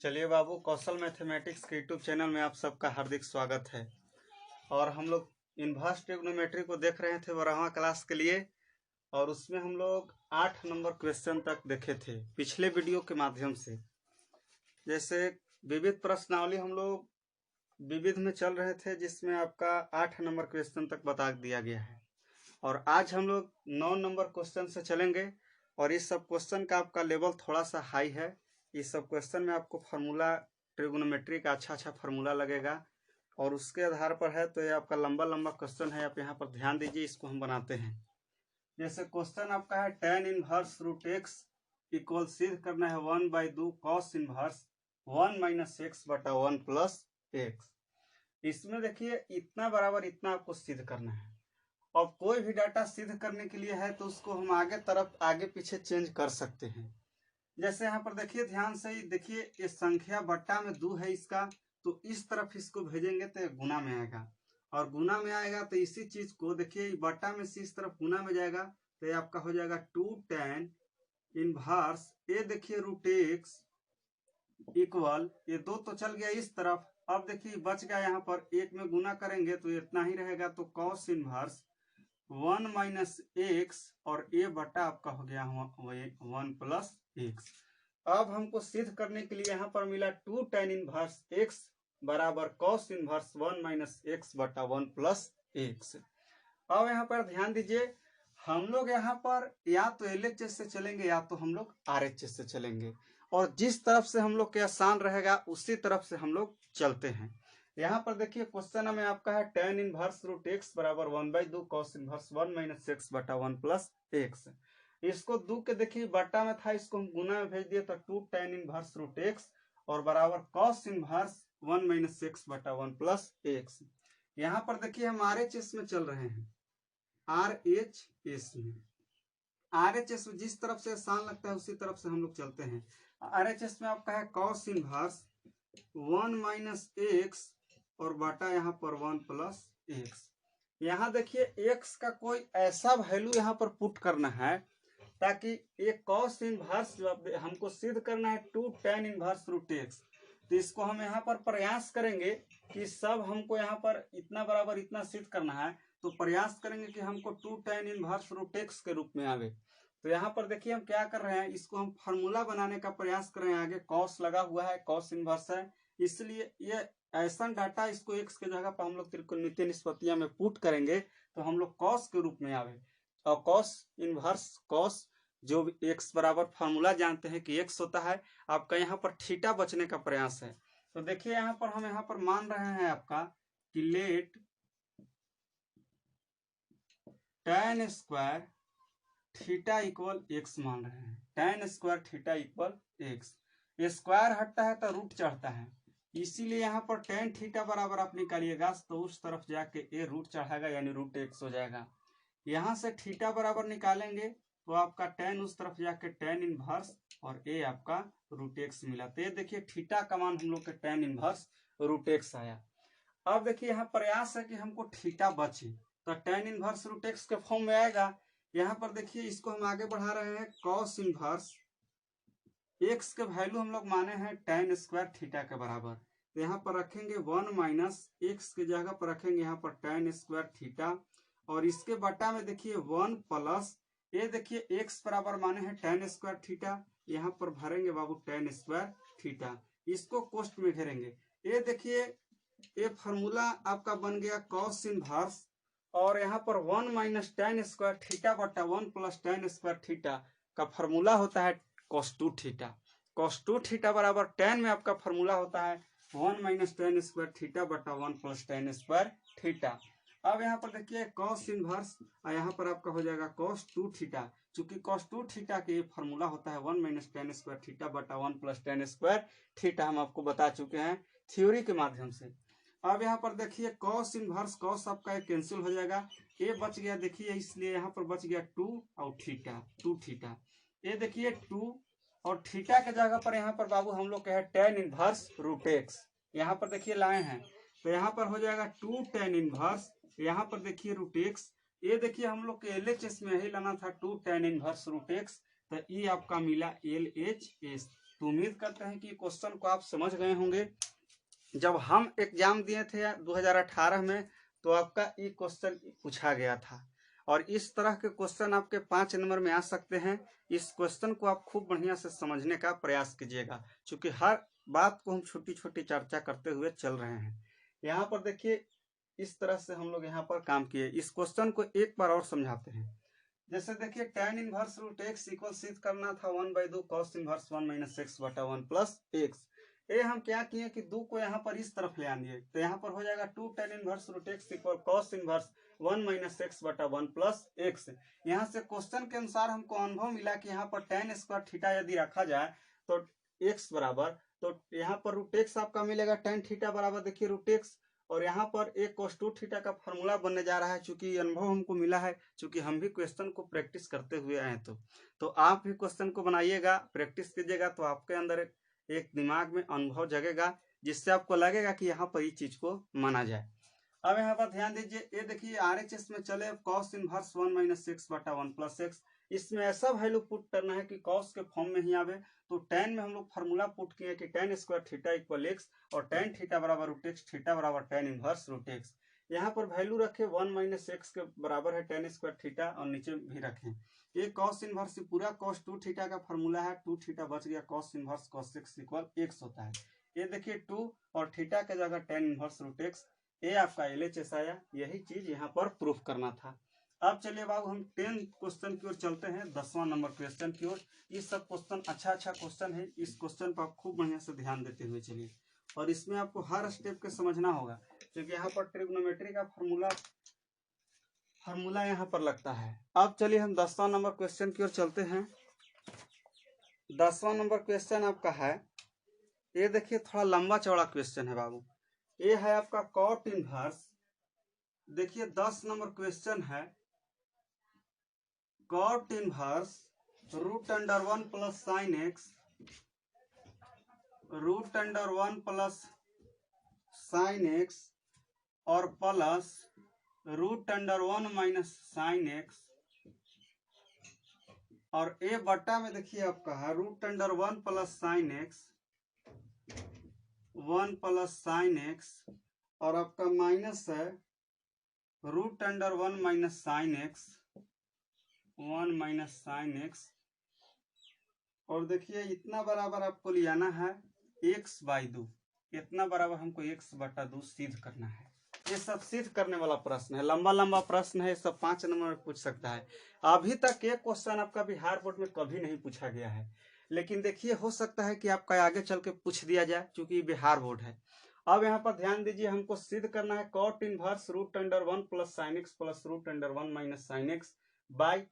चलिए बाबू, कौशल मैथमेटिक्स के YouTube channel में आप सबका हार्दिक स्वागत है। और हम लोग इनवर्स ट्रिग्नोमेट्री को देख रहे थे 12वां क्लास के लिए, और उसमें हम लोग 8 नंबर क्वेश्चन तक देखे थे पिछले वीडियो के माध्यम से। जैसे विविध प्रश्नावली हम लोग विविध में चल रहे थे, जिसमें आपका 8 नंबर क्वेश्चन तक बता दिया गया है। और आज हम लोग 9 नंबर क्वेश्चन से चलेंगे, और इस सब क्वेश्चन का आपका लेवल थोड़ा सा हाई है। इस सब क्वेश्चन में आपको फार्मूला ट्रिग्नोमेट्री का अच्छा फार्मूला लगेगा, और उसके आधार पर है। तो ये आपका लंबा लंबा क्वेश्चन है, आप यहाँ पर ध्यान दीजिए, इसको हम बनाते हैं। जैसे क्वेश्चन आपका है tan inverse root x equal, सिद्ध करना है 1/2 cos इनवर्स 1 - x बटा 1 प्लस एक्स। इसमें देखिए इतना बराबर इतना आपको सिद्ध करना है। अब कोई भी डाटा सिद्ध करने के लिए है तो उसको हम आगे पीछे चेंज कर सकते हैं। जैसे यहाँ पर देखिए, ध्यान से ही देखिए, ये संख्या बट्टा में 2 है इसका, तो इस तरफ इसको भेजेंगे तो गुना में आएगा, और गुना में आएगा तो इसी चीज को देखिए बट्टा में से इस तरफ गुना में जाएगा, तो ये आपका हो जाएगा 2 tan इनवर्स ये देखिए रूट एक्स इक्वल, ये 2 तो चल गया इस तरफ। अब देखिए बच गया यहाँ पर, एक में गुना करेंगे तो इतना ही रहेगा, तो cos इनवर्स 1 - x, और ये बटा आपका हो गया 1 प्लस एक्स। अब हमको सिद्ध करने के लिए यहाँ पर मिला 2 tan इनवर्स x बराबर cos इनवर्स 1 - x बटा 1 प्लस एक्स। अब यहाँ पर ध्यान दीजिए, हम लोग यहाँ पर या तो LHS से चलेंगे या तो हम लोग RHS से चलेंगे, और जिस तरफ से हम लोग के आसान रहेगा उसी तरफ से हम लोग चलते हैं। यहाँ पर देखिए क्वेश्चन में आपका है tan इनवर्स रूट एक्स बराबर 1/2 cos इनवर्स 1 - x बटा 1 प्लस एक्स। इसको 2 के देखिए बट्टा में था, इसको हम गुना में भेज दिए तो 2 tan इनवर्स रूट एक्स और बराबर cos इनवर्स 1 - x बटा 1 प्लस एक्स। यहाँ पर देखिए हम RHS में चल रहे हैं, RHS में। RHS में जिस तरफ से आसान लगता है उसी तरफ से हम लोग चलते हैं। RHS में आपका है cos इनवर्स 1 - x और बटा यहाँ पर 1 प्लस एक्स। यहाँ देखिए x का कोई ऐसा वैल्यू यहाँ पर पुट करना है ताकि ये cos इनवर्स जो हमको सिद्ध करना है 2 tan इनवर्स रूट एक्स, तो इसको हम यहाँ पर प्रयास करेंगे कि सब हमको यहाँ पर इतना बराबर इतना सिद्ध करना है, तो प्रयास करेंगे कि हमको 2 tan इनवर्स रूट एक्स के रूप में आवे। तो यहाँ पर देखिए हम क्या कर रहे हैं, इसको हम फार्मूला बनाने का प्रयास कर रहे हैं। आगे cos लगा हुआ है, cos इनवर्स है, इसलिए ये ऐसा डाटा इसको x के जगह पर हम लोग त्रिकोणमितीय निष्पत्तियां में पुट करेंगे तो हम लोग cos के रूप में आवे। और cos इनवर्स cos जो x बराबर फार्मूला जानते हैं कि x होता है, आपका यहाँ पर थीटा बचने का प्रयास है। तो देखिए यहाँ पर हम यहाँ पर मान रहे हैं आपका कि let tan square theta equal x मान रहे हैं। tan square theta equal x, square हटता है तो रूट चढ़ता है, इसीलिए यहाँ पर tan थीटा बराबर आप निकालिएगा तो उस तरफ जाके ए रूट चढ़ाएगा, यानी रूट एक्स हो जाएगा। यहाँ से थीटा बराबर निकालेंगे तो आपका tan उस तरफ जाके tan इनवर्स और ए आपका रूट एक्स मिला। तो ये देखिए थीटा का मान हम लोग के tan इनवर्स रूट एक्स आया। अब देखिए यहाँ प्रयास है कि हमको थीटा बचे, तो tan इनवर्स रूट एक्स के फॉर्म में आएगा। यहाँ पर देखिए इसको हम आगे बढ़ा रहे हैं, cos इनवर्स x के वैल्यू हम लोग माने हैं tan स्क्वायर थीटा के बराबर, तो यहाँ पर रखेंगे 1 - x के जगह पर रखेंगे यहाँ पर tan स्क्वायर थीटा, और इसके बटा में देखिए 1 प्लस ये देखिए x बराबर माने हैं tan स्क्वायर थीटा, यहाँ पर भरेंगे बाबू tan स्क्वायर थीटा, इसको कोष्ट में घेरेंगे। ये देखिए ये फार्मूला आपका बन गया cos इनवर्स, और यहाँ पर 1 - tan स्क्वायर थीटा बटा 1 प्लस tan स्क्वायर थीटा का फार्मूला होता है cos 2 थीटा। cos 2 थीटा बराबर tan में आपका फार्मूला होता है 1 - tan स्क्वायर थीटा बटा 1 प्लस tan स्क्वायर थीटा। अब यहाँ पर देखिए cos इनवर्स, यहाँ पर आपका हो जाएगा cos 2 थीटा। चूंकि cos 2 थीटा के फार्मूला होता है 1 - tan स्क्वायर थीटा बटा 1 प्लस tan स्क्वायर थीटा, हम आपको बता चुके हैं थ्योरी के माध्यम से। अब यहाँ पर देखिए cos इनवर्स cos आपका कैंसिल हो जाएगा, ये बच गया देखिए, इसलिए यहाँ पर बच गया 2 और थीटा 2 थीटा। ये देखिए 2 और थीटा के जगह पर यहाँ पर बाबू हम लोग है tan इनवर्स रूट एक्स, यहाँ पर देखिए लाए हैं, तो यहाँ पर हो जाएगा 2 tan इनवर्स, यहाँ पर देखिए रूट एक्स। ये देखिए हम लोग के LHS में यही लाना था 2 tan इनवर्स रूट एक्स, तो ये आपका मिला LHS। तो उम्मीद करते हैं कि क्वेश्चन को आप समझ गए होंगे। जब हम एग्जाम दिए थे 2018 में तो आपका ये क्वेश्चन पूछा गया था और इस तरह के क्वेश्चन आपके 5 नंबर में आ सकते हैं। इस क्वेश्चन को आप खूब बढ़िया से समझने का प्रयास कीजिएगा, क्योंकि हर बात को हम छोटी छोटी चर्चा करते हुए चल रहे हैं। यहाँ पर देखिए इस तरह से हम लोग यहाँ पर काम किए। इस क्वेश्चन को एक बार और समझाते हैं। जैसे देखिए tan inverse root x equal सिद्ध करना था 1/2 cos इनवर्स 1 - x बटा 1 प्लस एक्स। ये हम क्या किए कि 2 को यहाँ पर इस तरफ ले आएंगे, तो यहाँ पर हो जाएगा 2 tan inverse root x equal cos inverse 1 - x बटा 1 प्लस एक्स। यहाँ से क्वेश्चन के अनुसार हमको अनुभव मिला कि यहाँ पर tan स्क्वायर थीटा यदि रखा जाए तो x बराबर, तो यहाँ पर रूट एक्स आपका मिलेगा tan थीटा बराबर देखिए रूट एक्स, और यहाँ पर एक cos 2 थीटा का फॉर्मूला बनने जा रहा है। चूंकि अनुभव हमको मिला है, चूंकि हम भी क्वेश्चन को प्रैक्टिस करते हुए आए, तो आप भी क्वेश्चन को बनाइएगा, प्रैक्टिस कीजिएगा, तो आपके अंदर एक दिमाग में अनुभव जगेगा, जिससे आपको लगेगा कि यहाँ पर इस चीज को माना जाए। अब यहाँ पर ध्यान दीजिए, ये देखिए RHS में चले cos इनवर्स 1 - x बटा 1 प्लस एक्स। इसमें ऐसा वैल्यू पुट करना है कि cos के फॉर्म में ही आवे। तो tan में हम लोग फार्मूला पुट किए कि tan square theta equal x और tan थीटा बराबर रूट एक्स, थीटा बराबर tan इनवर्स रूट एक्स। यहाँ पर वैल्यू रखे 1 - x के बराबर है tan स्क्वायर थीटा, और नीचे भी रखें ये cos इनवर्स पूरा cos 2 थीटा का फॉर्मूला है। 2 थीटा बच गया, cos inverse cos x equal x होता है। ये देखिए 2 और थीटा के जगह tan इनवर्स रूट एक्स, ये आपका LHS आया। यही चीज यहाँ पर प्रूफ करना था। अब चलिए बाबू हम 10 क्वेश्चन की ओर चलते हैं, 10वां नंबर क्वेश्चन की ओर। ये सब क्वेश्चन अच्छा क्वेश्चन है। इस क्वेश्चन पर आप खूब बढ़िया से ध्यान देते हुए चलिए, और इसमें आपको हर स्टेप के समझना होगा, क्योंकि यहाँ पर ट्रिग्नोमेट्री का फॉर्मूला यहाँ पर लगता है। अब चलिए हम 10वां नंबर क्वेश्चन की ओर चलते हैं। 10वां नंबर क्वेश्चन आपका है, ये देखिए थोड़ा लंबा चौड़ा क्वेश्चन है बाबू। ये है आपका cot इनवर्स, देखिए 10 नंबर क्वेश्चन है। cot inverse √1 plus sine x, √1 plus sine x और प्लस √1 माइनस साइन एक्स, और ए बट्टा में देखिए आपका है √1 plus sine x 1 plus sine x, और आपका माइनस है √1 minus sine x 1 minus sine x. और देखिए इतना बराबर आपको ले आना है x/2, इतना बराबर हमको x/2 सिद्ध करना है। ये सब सिद्ध करने वाला प्रश्न है, लंबा प्रश्न है, सब 5 नंबर में पूछ सकता है। अभी तक ये क्वेश्चन आपका बिहार बोर्ड में कभी नहीं पूछा गया है, लेकिन देखिए हो सकता है कि आपका आगे चल के पूछ दिया जाए, क्योंकि बिहार बोर्ड है। अब यहाँ पर ध्यान दीजिए, हमको सिद्ध करना है cot inverse √1 plus sine x plus √1 minus sine x by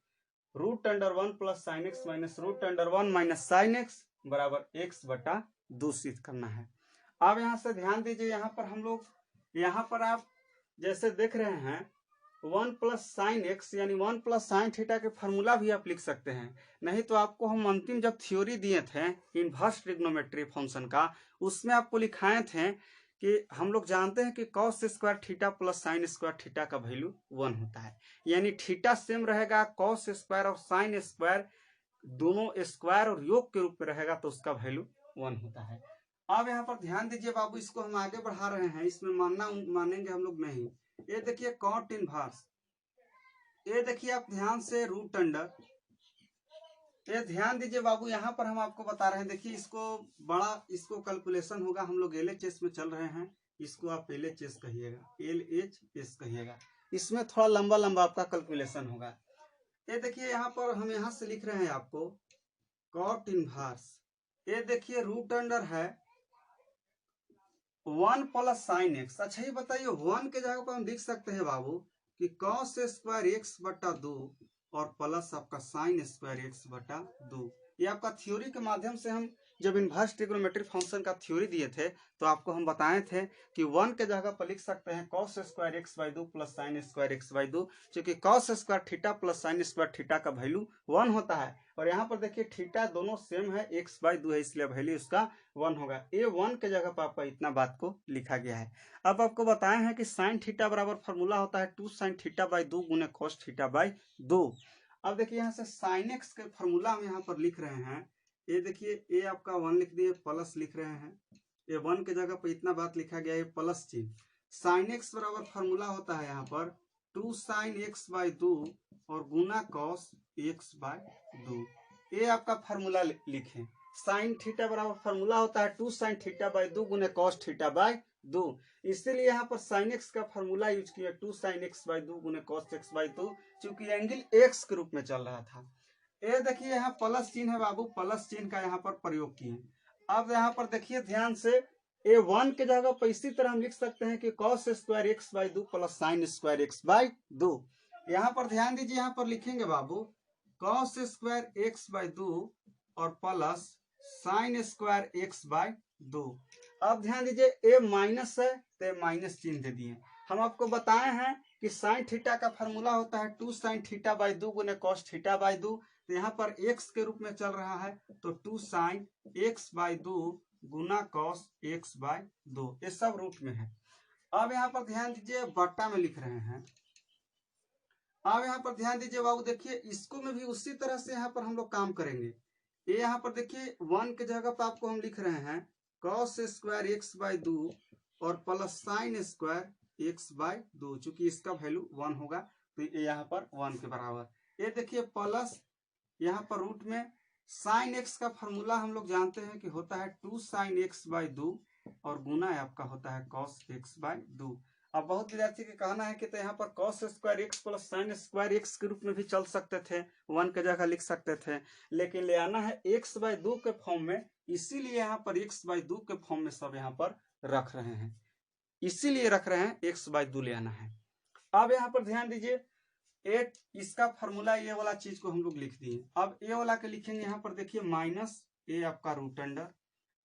√1 plus sine x minus √1 minus sine x बराबर x/2 सिद्ध करना है। अब यहाँ से ध्यान दीजिए, यहाँ पर हम लोग, यहाँ पर आप जैसे देख रहे हैं 1 प्लस साइन एक्स यानी 1 प्लस साइन थीटा के फॉर्मूला भी आप लिख सकते हैं। नहीं तो आपको हम अंतिम जब थ्योरी दिए थे इनवर्स ट्रिग्नोमेट्री फंक्शन का, उसमें आपको लिखाए थे कि हम लोग जानते हैं कि cos square theta plus sine square theta का वैल्यू 1 होता है। यानी थीटा सेम रहेगा, cos स्क्वायर और साइन स्क्वायर दोनों स्क्वायर और योग के रूप में रहेगा, तो उसका वैल्यू 1 होता है। अब यहाँ पर ध्यान दीजिए बाबू, इसको हम आगे बढ़ा रहे हैं, इसमें मानेंगे हम लोग नहीं। ये देखिए cot इनवर्स, ये देखिए आप ध्यान से √, ये ध्यान दीजिए बाबू, यहाँ पर हम आपको बता रहे हैं। देखिए इसको कैलकुलेशन होगा, हम लोग LHS में चल रहे हैं, इसको आप LHS कहिएगा, LHS कहिएगा। इसमें थोड़ा लंबा आपका कैलकुलेशन होगा। ये देखिए यहाँ पर हम यहाँ से लिख रहे हैं आपको cot इनवर्स, ये देखिए √, है 1 प्लस साइन एक्स। अच्छा ये बताइए 1 के जगह पर हम लिख सकते हैं बाबू कि cos स्क्वायर x/2 और प्लस आपका साइन स्क्वायर x/2। ये आपका थ्योरी के माध्यम से, हम जब इनवर्स ट्रिग्नोमेट्री फंक्शन का थ्योरी दिए थे तो आपको हम बताए थे कि 1 के जगह पर लिख सकते हैं cos square x/2 plus sine square x/2, क्योंकि cos square theta plus sine square theta का वैल्यू 1 होता है। और यहाँ पर देखिए थीटा दोनों सेम है, x/2 है, इसलिए वैल्यू इसका 1 होगा। ये 1 के जगह पर आपका इतना बात को लिखा गया है। अब आपको बताए हैं कि साइन थीटा बराबर फॉर्मूला होता है 2 sin θ/2 गुने cos θ/2। अब देखिए यहाँ से साइन एक्स के फॉर्मूला हम यहाँ पर लिख रहे हैं, ये देखिए ए आपका 1 लिख दिए, प्लस लिख रहे हैं, ये 1 के जगह पर इतना बात लिखा गया है प्लस चिन्ह। साइन एक्स बराबर फॉर्मूला होता है यहाँ पर 2 साइन एक्स बाई 2 और गुना कॉस एक्स बाय 2। ये आपका फॉर्मूला लिखें। साइन थीटा बराबर फॉर्मूला होता है 2 साइन थीटा बाई 2 गुने कॉस थीटा बाय 2। इसीलिए यहाँ पर साइन एक्स का फॉर्मूला यूज किया 2 साइन एक्स बाई 2 गुने कॉस एक्स बाय 2, चूंकि एंगल एक्स के रूप में चल रहा था। ये देखिए यहाँ प्लस चिन्ह है बाबू, प्लस चिन्ह का यहाँ पर प्रयोग किए। अब यहाँ पर देखिए ध्यान से, ए 1 के जगह पर इसी तरह हम लिख सकते हैं कि cos square x by 2 plus sine square x by 2। यहाँ पर ध्यान दीजिए, यहाँ पर लिखेंगे बाबू कॉस स्क्वायर एक्स बाई 2 और plus sine square x by 2। अब ध्यान दीजिए ए माइनस है तो माइनस चिन्ह दे दिए। हम आपको बताए हैं कि साइन थीटा का फॉर्मूला होता है 2 साइन थीटा बाई 2 गुने कॉस थीटा बाई 2। तो यहाँ पर एक्स के रूप में चल रहा है तो 2 साइन एक्स बाई 2 गुना कॉस एक्स बाय 2, ये सब रूट में है। अब यहाँ पर ध्यान दीजिए बट्टा में लिख रहे हैं। अब यहाँ पर ध्यान दीजिए बाबू, देखिए इसको में भी उसी तरह से यहाँ पर हम लोग काम करेंगे। ये यहाँ पर देखिए 1 के जगह पर आपको हम लिख रहे हैं कॉस स्क्वायर एक्स बाय 2 और plus sine square x by 2, चूंकि इसका वैल्यू 1 होगा तो ये यहाँ पर 1 के बराबर। ये देखिए प्लस यहाँ पर रूट में साइन एक्स का फॉर्मूला हम लोग जानते हैं कि होता है 2 साइन एक्स बाई 2 और गुना आपका होता है कॉस एक्स बाई 2। अब बहुत विद्यार्थी का कहना है कि तो यहाँ पर cos square x plus sine square x के रूप में भी चल सकते थे, 1 के जगह लिख सकते थे, लेकिन ले आना है एक्स बाई 2 के फॉर्म में, इसीलिए यहाँ पर एक्स बाई 2 के फॉर्म में सब यहाँ पर रख रहे हैं, इसीलिए रख रहे हैं एक्स बाई 2 ले आना है। अब यहाँ पर ध्यान दीजिए एट इसका फॉर्मूला ये वाला चीज को हम लोग लिख दिए। अब ए वाला के लिखेंगे यहाँ पर देखिए माइनस ए आपका रूट अंडर,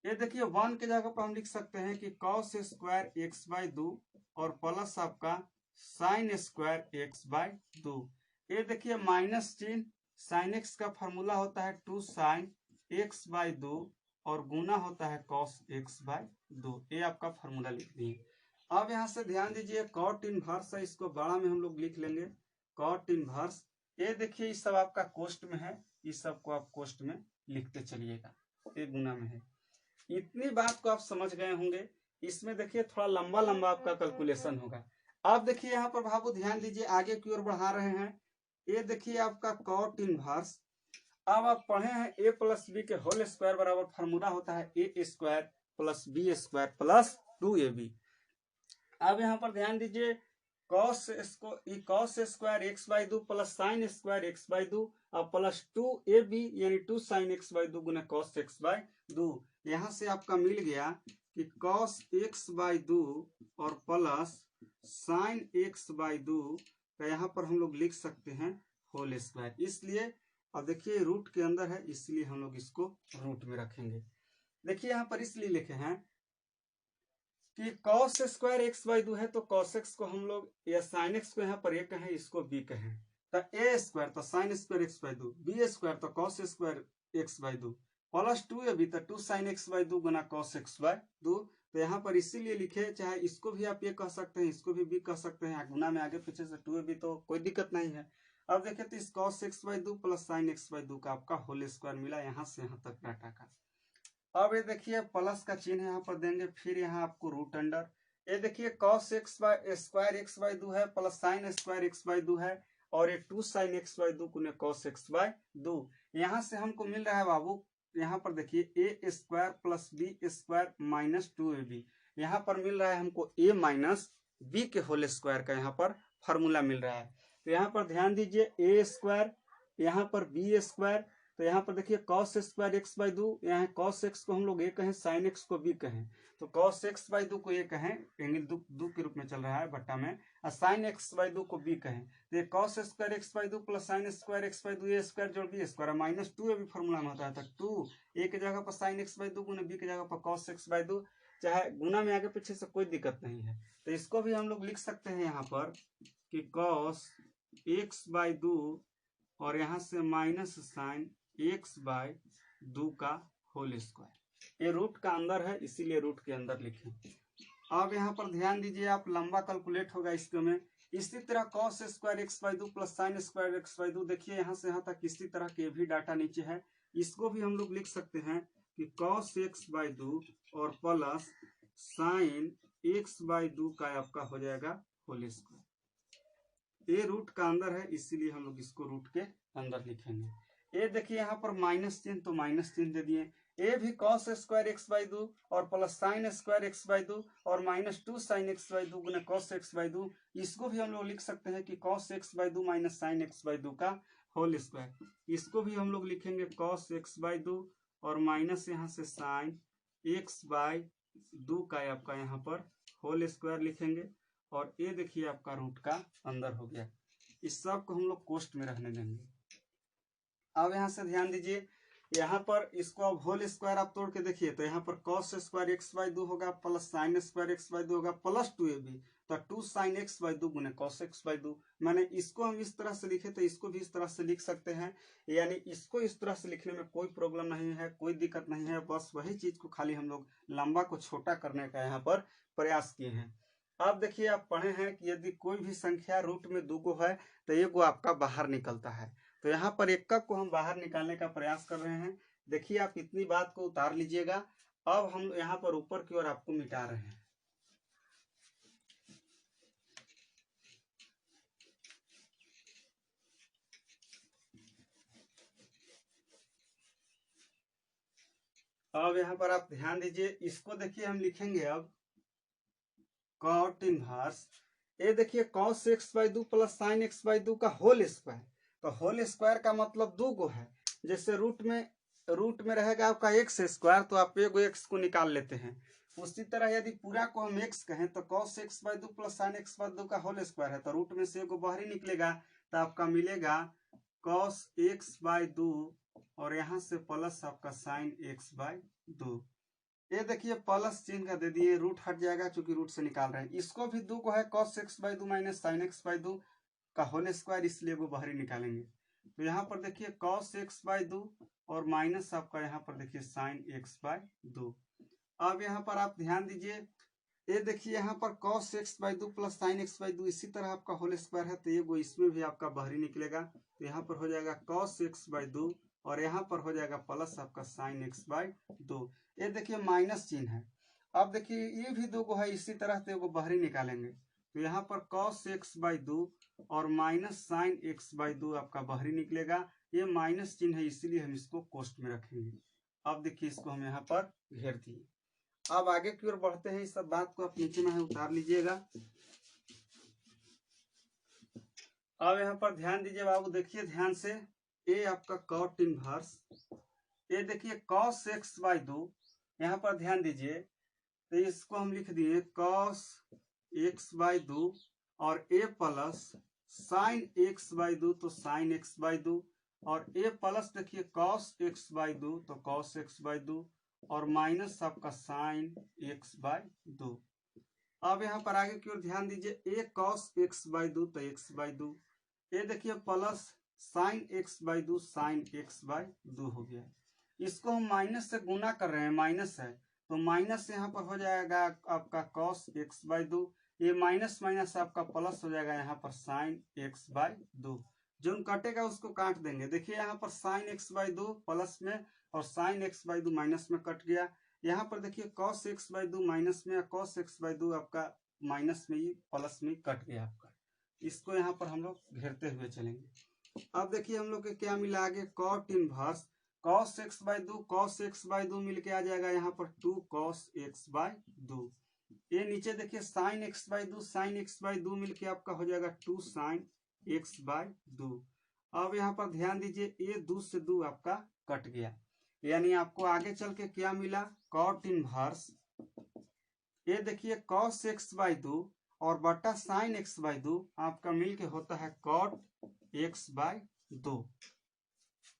ये देखिए 1 के जगह पर हम लिख सकते हैं कि कॉस स्क्वायर एक्स बाई 2 और प्लस आपका साइन स्क्वायर एक्स बाई 2। ये देखिए माइनस चिन्ह, साइन एक्स का फॉर्मूला होता है 2 साइन एक्स बाई 2 और गुना होता है कॉस एक्स बाई 2। ये आपका फॉर्मूला लिख दिए। अब यहाँ से ध्यान दीजिए कॉट इनवर्स है, इसको बड़ा में हम लोग लिख लेंगे कॉट इनवर्स। ये देखिए इस सब आपका कोष्ट में है, इस सब को आप कोष्ट में लिखते चलिएगा, ये गुना में है। इतनी बात को आप समझ गए होंगे। इसमें देखिए थोड़ा लंबा लंबा आपका कैलकुलेशन होगा। अब देखिए यहाँ पर बाबू ध्यान दीजिए, आगे की ओर बढ़ा रहे हैं। ये देखिए आपका कॉट इनवर्स। अब आप पढ़े हैं ए प्लस बी के होल स्क्वायर बराबर फॉर्मूला होता है A square plus B square plus 2ab। अब यहाँ पर ध्यान दीजिए cos square x by 2 plus sine square x by 2 और प्लस 2ab यानी 2 साइन एक्स बाई 2 गुना कॉस एक्स बाई 2। यहाँ से आपका मिल गया कि कॉस एक्स बाई 2 और प्लस साइन एक्स बाई 2 का यहाँ पर हम लोग लिख सकते हैं होल स्क्वायर। इसलिए अब देखिए रूट के अंदर है, इसलिए हम लोग इसको रूट में रखेंगे। देखिए यहाँ पर इसलिए लिखे हैं कि कॉस स्क्वायर एक्स बाई 2 है तो कॉस एक्स को हम लोग या साइन एक्स को यहाँ पर ए कहें, इसको बी कहें, तो ए स्क्वायर तो sine square x by 2, B square तो कॉस स्क्वायर एक्स बाई 2 प्लस 2ab तो 2 साइन एक्स बाई 2 गुना कॉस एक्स बाई 2। तो यहाँ पर इसीलिए लिखे, चाहे इसको भी आप ये कह सकते हैं, इसको भी कह सकते हैं, गुना में आगे पीछे से 2ab तो कोई दिक्कत नहीं है। अब देखिए तो इस cos x by 2 plus sine x by 2 का आपका होल स्क्वायर मिला यहाँ से यहाँ तक डाटा का। अब ये देखिए प्लस का चिन्ह यहाँ पर देंगे, फिर यहाँ आपको रूट अंडर। ये देखिए cos x by square x by 2 है plus sine square x by 2 है और ये 2 साइन एक्स बाई 2 गुने कॉस एक्स बाई 2। यहाँ से हमको मिल रहा है बाबू, यहाँ पर देखिए A square plus B square minus 2ab। यहाँ पर मिल रहा है हमको ए माइनस बी के होल स्क्वायर का यहाँ पर फॉर्मूला मिल रहा है। तो यहाँ पर ध्यान दीजिए ए स्क्वायर, यहाँ पर बी स्क्वायर, तो यहाँ पर देखिए कॉस स्क्वायर एक्स बाई 2, यहाँ कॉस एक्स को हम लोग ए कहें, साइन एक्स को बी कहें, तो कॉस एक्स बाई 2 को ए कहें, एंगल 2 के रूप में चल रहा है बट्टा में, और साइन एक्स बाई 2 को बी कहें। तो ये cos square x by 2 plus sine square x by 2 A square जोड़ B square minus 2ab formula में होता है। तो 2 ए के जगह पर साइन एक्स बाई 2 गुना बी के जगह पर कॉस एक्स बाई 2, चाहे गुना में आगे पीछे से कोई दिक्कत नहीं है। तो इसको भी हम लोग लिख सकते हैं यहाँ पर कि कॉस एक्स बाई 2 और यहाँ से माइनस साइन एक्स बाई 2 का होल स्क्वायर। ये रूट का अंदर है, इसीलिए रूट के अंदर लिखें। अब यहाँ पर ध्यान दीजिए, आप लंबा कैलकुलेट होगा इसके में। इसी तरह cos square x by 2 plus sine square x by 2, देखिए यहाँ से यहाँ तक इसी तरह के भी डाटा नीचे है, इसको भी हम लोग लिख सकते हैं कि cos x/2 और प्लस sin x/2 का आपका हो जाएगा होल स्क्वायर। ये रूट का अंदर है, इसीलिए हम लोग इसको रूट के अंदर लिखेंगे। ये देखिए यहाँ पर माइनस चिन्ह, तो माइनस चिन्ह दे दिए। ये भी cos स्क्वायर x/2 और प्लस साइन स्क्वायर x/2 और -2 sin x/2 गुने cos x/2, इसको भी हम लोग लिख सकते हैं कि cos x/2 minus sign x/2 का होल स्क्वायर। इसको भी हम लोग लिखेंगे cos x/2 और माइनस यहाँ से साइन x/2 का आपका यहाँ पर होल स्क्वायर लिखेंगे। और ये देखिए आपका रूट का अंदर हो गया। इस सब को हम लोग कोष्ट में रखने देंगे। अब यहाँ से ध्यान दीजिए, यहाँ पर इसको अब होल स्क्वायर आप तोड़ के देखिए तो यहाँ पर cos स्क्वायर x/2 होगा प्लस साइन स्क्वायर x/2 होगा प्लस 2ab, तो 2 sin x/2 गुने cos x/2। मैंने इसको हम इस तरह से लिखे तो इसको भी इस तरह से लिख सकते हैं, यानी इसको इस तरह से लिखने में कोई प्रॉब्लम नहीं है, कोई दिक्कत नहीं है। बस वही चीज को खाली हम लोग लंबा को छोटा करने का यहाँ पर प्रयास किए हैं। अब देखिए, आप पढ़े हैं कि यदि कोई भी संख्या रूट में 2 है तो एक आपका बाहर निकलता है। तो यहाँ पर एकक को हम बाहर निकालने का प्रयास कर रहे हैं। देखिए, आप इतनी बात को उतार लीजिएगा। अब हम यहाँ पर ऊपर की ओर आपको मिटा रहे हैं। अब यहाँ पर आप ध्यान दीजिए, इसको देखिए हम लिखेंगे अब cot इनवर्स। ये देखिए cos x/2 plus sin x/2 का होल स्क्वायर। तो होल स्क्वायर का मतलब 2 है। जैसे रूट में रहेगा आपका x स्क्वायर, तो आप एगो x को निकाल लेते हैं। उसी तरह यदि पूरा को हम x कहें तो cos x/2 plus sin x/2 का होल स्क्वायर है, तो रूट में से एगो बाहर ही निकलेगा, तो आपका मिलेगा cos x/2 और यहाँ से प्लस आपका sin x/2। ये देखिए प्लस चिन्ह का दे दिए, रूट हट जाएगा क्योंकि रूट से निकाल रहे हैं। इसको भी 2 है, cos x/2 minus sin x/2 का होल स्क्वायर, इसलिए वो बाहर ही निकालेंगे। तो यहाँ पर देखिए cos x/2 और माइनस आपका यहाँ पर देखिए sin x/2। अब यहाँ पर आप ध्यान दीजिए, ये देखिए यहाँ पर cos x/2 plus sin x/2 इसी तरह आपका होल स्क्वायर है, तो ये वो इसमें भी आपका बाहरी निकलेगा। तो यहाँ पर हो जाएगा cos x/2 और यहाँ पर हो जाएगा प्लस आपका sin x/2। ये देखिए माइनस चिन्ह है। अब देखिए ये भी 2 है, इसी तरह से वो बाहरी निकालेंगे। तो यहाँ पर cos x/2 और माइनस sin x/2 आपका बाहरी निकलेगा। ये माइनस चिन्ह है, इसीलिए हम इसको कोष्ट में रखेंगे। अब देखिए इसको हम यहाँ पर घेर दिए। अब आगे की ओर बढ़ते हैं। इस सब बात को आप नीचे में उतार लीजिएगा। अब यहाँ पर ध्यान दीजिए बाबू, देखिए ध्यान से, ये आपका cot इनवर्स। ये देखिए cos x/2, यहाँ पर ध्यान दीजिए, तो इसको हम लिख दिए cos x/2 और a प्लस sin x/2, तो sin x/2 और a प्लस देखिए cos x/2, तो cos x/2 और माइनस आपका sin x/2। अब यहाँ पर आगे की ओर ध्यान दीजिए, a cos x/2 तो x/2, ये देखिए plus sin x/2 sin x/2 हो गया। इसको हम माइनस से गुना कर रहे हैं, माइनस है तो माइनस यहाँ पर हो जाएगा आपका cos x/2, ये माइनस माइनस आपका प्लस हो जाएगा यहाँ पर sin x/2। जो कटेगा उसको काट देंगे। देखिए यहाँ पर sin x/2 प्लस में और sin x/2 माइनस में कट गया। यहाँ पर देखिए cos x/2 माइनस में, cos x/2 आपका माइनस में ही प्लस में कट गया आपका। इसको यहाँ पर हम लोग घेरते हुए चलेंगे। अब देखिए हम लोग के क्या मिला आगे, cot इनवर्स cos x/2 मिलके आ जाएगा यहाँ पर 2 cos x/2। ये नीचे देखिए sin x/2 मिलके आपका हो जाएगा 2 sin x/2। अब यहाँ पर ध्यान दीजिए, ये 2 से 2 आपका कट गया, यानी आपको आगे चल के क्या मिला, cot इनवर्स। ये देखिए cos x/2 और बटा sin x/2 आपका मिलके होता है cot x/2।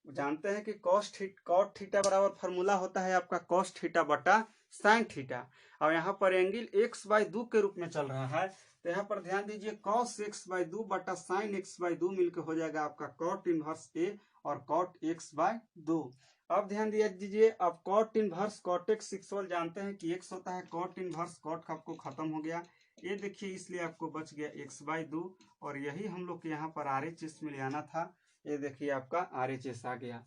जानते हैं कि cot थीटा बराबर फॉर्मूला होता है आपका cos थीटा बटा sin थीटा। और यहाँ पर एंगल x/2 के रूप में चल रहा है, तो यहाँ पर ध्यान दीजिए cos x/2 बटा sin x/2 मिलकर हो जाएगा आपका cot इनवर्स a और cot x/2। अब ध्यान दीजिए, अब cot inverse cot x equal जानते हैं कि x होता है cot इनवर्स, cot आपको खत्म हो गया। ये देखिए इसलिए आपको बच गया x/2 और यही हम लोग के यहाँ पर RHS में ले आना था। ये देखिए आपका RHS आ गया।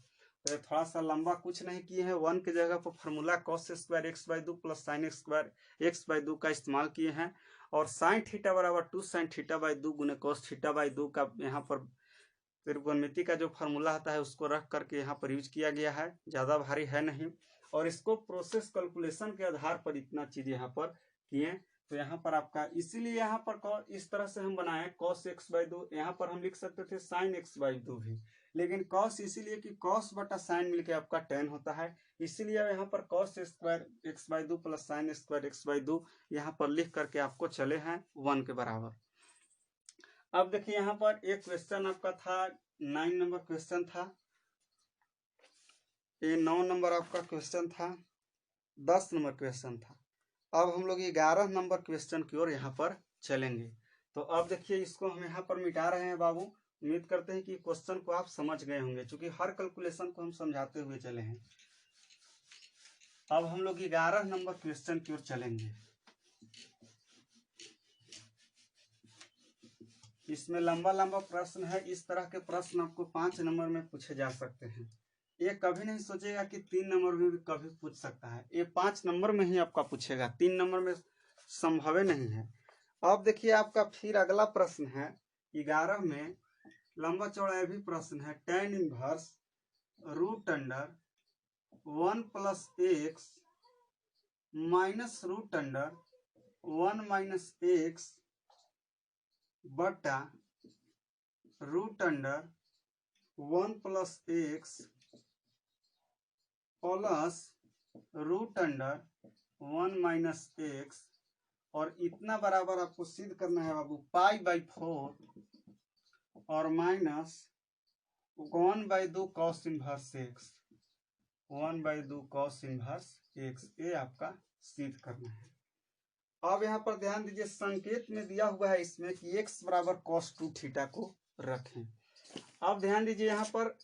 तो ये थोड़ा सा लंबा कुछ नहीं किए हैं, 1 की जगह पर formula cos square x by 2 plus sine x square x by 2 का इस्तेमाल किए हैं, और साइन थीटा बराबर 2 साइन थीटा बाई 2 गुने cos थीटा बाई 2 का यहाँ पर त्रिकोणमिति का जो फार्मूला आता है उसको रख करके यहाँ पर यूज किया गया है, ज़्यादा भारी है नहीं। और इसको प्रोसेस कैलकुलेशन के आधार पर इतना चीज़ यहाँ पर किए, तो यहाँ पर आपका इसीलिए यहाँ पर इस तरह से हम बनाए cos x बाई 2, यहाँ पर हम लिख सकते थे sin x बाई 2 भी, लेकिन cos इसीलिए कि cos बटा साइन मिलके आपका tan होता है, इसीलिए यहाँ पर cos square x by 2 plus sine square x by 2 यहाँ पर लिख करके आपको चले हैं 1 के बराबर। अब देखिए यहाँ पर एक क्वेश्चन आपका था, 9 नंबर क्वेश्चन था, ये 9 नंबर आपका क्वेश्चन था, 10 नंबर क्वेश्चन था। अब हम लोग 11 नंबर क्वेश्चन की ओर यहाँ पर चलेंगे। तो अब देखिए इसको हम यहाँ पर मिटा रहे हैं बाबू, उम्मीद करते हैं कि क्वेश्चन को आप समझ गए होंगे, क्योंकि हर कैलकुलेशन को हम समझाते हुए चले हैं। अब हम लोग 11 नंबर क्वेश्चन की ओर चलेंगे। इसमें लंबा लंबा प्रश्न है, इस तरह के प्रश्न आपको 5 नंबर में पूछे जा सकते हैं। ये कभी नहीं सोचेगा कि 3 नंबर में भी कभी पूछ सकता है, ये 5 नंबर में ही आपका पूछेगा, 3 नंबर में संभव नहीं है। अब देखिए आपका फिर अगला प्रश्न है 11 में, लंबा चौड़ा भी प्रश्न है, tan inverse root under 1 plus x minus root under 1 minus X बटा root under 1 plus X plus root under 1 minus x, और इतना बराबर आपको सिद्ध करना है बाबू पाई बाई 4 और minus 1 by 2 cos inverse x, 1 by 2 cos inverse x, ये आपका सिद्ध करना है। अब यहाँ पर ध्यान दीजिए, संकेत में दिया हुआ है इसमें कि x बराबर cos 2 थीटा को रखें। अब ध्यान दीजिए यहाँ पर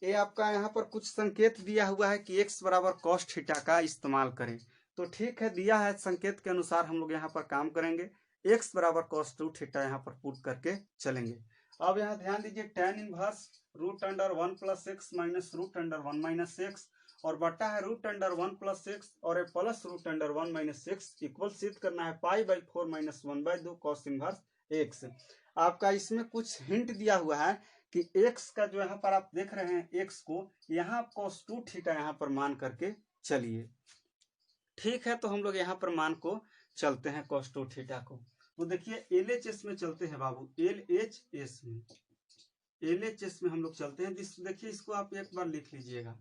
ये आपका यहाँ पर कुछ संकेत दिया हुआ है कि x बराबर cos थीटा का इस्तेमाल करें, तो ठीक है, दिया है संकेत के अनुसार हम लोग यहाँ पर काम करेंगे, x बराबर cos 2 थीटा यहाँ पर पुट करके चलेंगे। अब यहाँ ध्यान दीजिए tan inverse root under 1 plus x minus root under 1 minus x, और बटा है रूट अंडर 1 प्लस एक्स और plus root under 1 minus x, equal सिद्ध करना है pi by 4 minus 1 by 2 cos inverse x. आपका इसमें कुछ हिंट दिया हुआ है कि एक्स का जो यहाँ पर आप देख रहे हैं एक्स को, यहाँ कॉस 2 थीटा यहाँ पर मान करके चलिए, ठीक है। तो हम लोग यहाँ पर मान को चलते हैं कॉस 2 थीटा को, तो देखिए LHS में चलते हैं बाबू, LHS में हम लोग चलते हैं। देखिए इसको आप एक बार लिख लीजिएगा,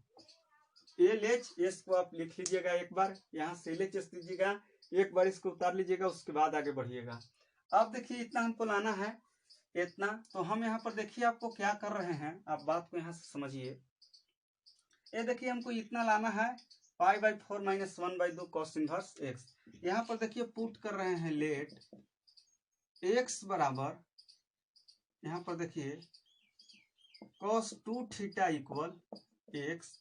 LHS को आप लिख लीजिएगा एक बार, यहाँ से LHS दीजिएगा, एक बार इसको उतार लीजिएगा, उसके बाद आगे बढ़िएगा। अब देखिए इतना हमको लाना है, इतना, तो हम यहाँ पर देखिए आपको क्या कर रहे हैं, आप बात को यहाँ से समझिए। ये देखिए हमको इतना लाना है pi by 4 minus 1 by 2 cos inverse x. यहाँ पर देखिए पुट कर रहे हैं लेट एक्स बराबर, यहाँ पर देखिए cos 2 थीटा इक्वल एक्स,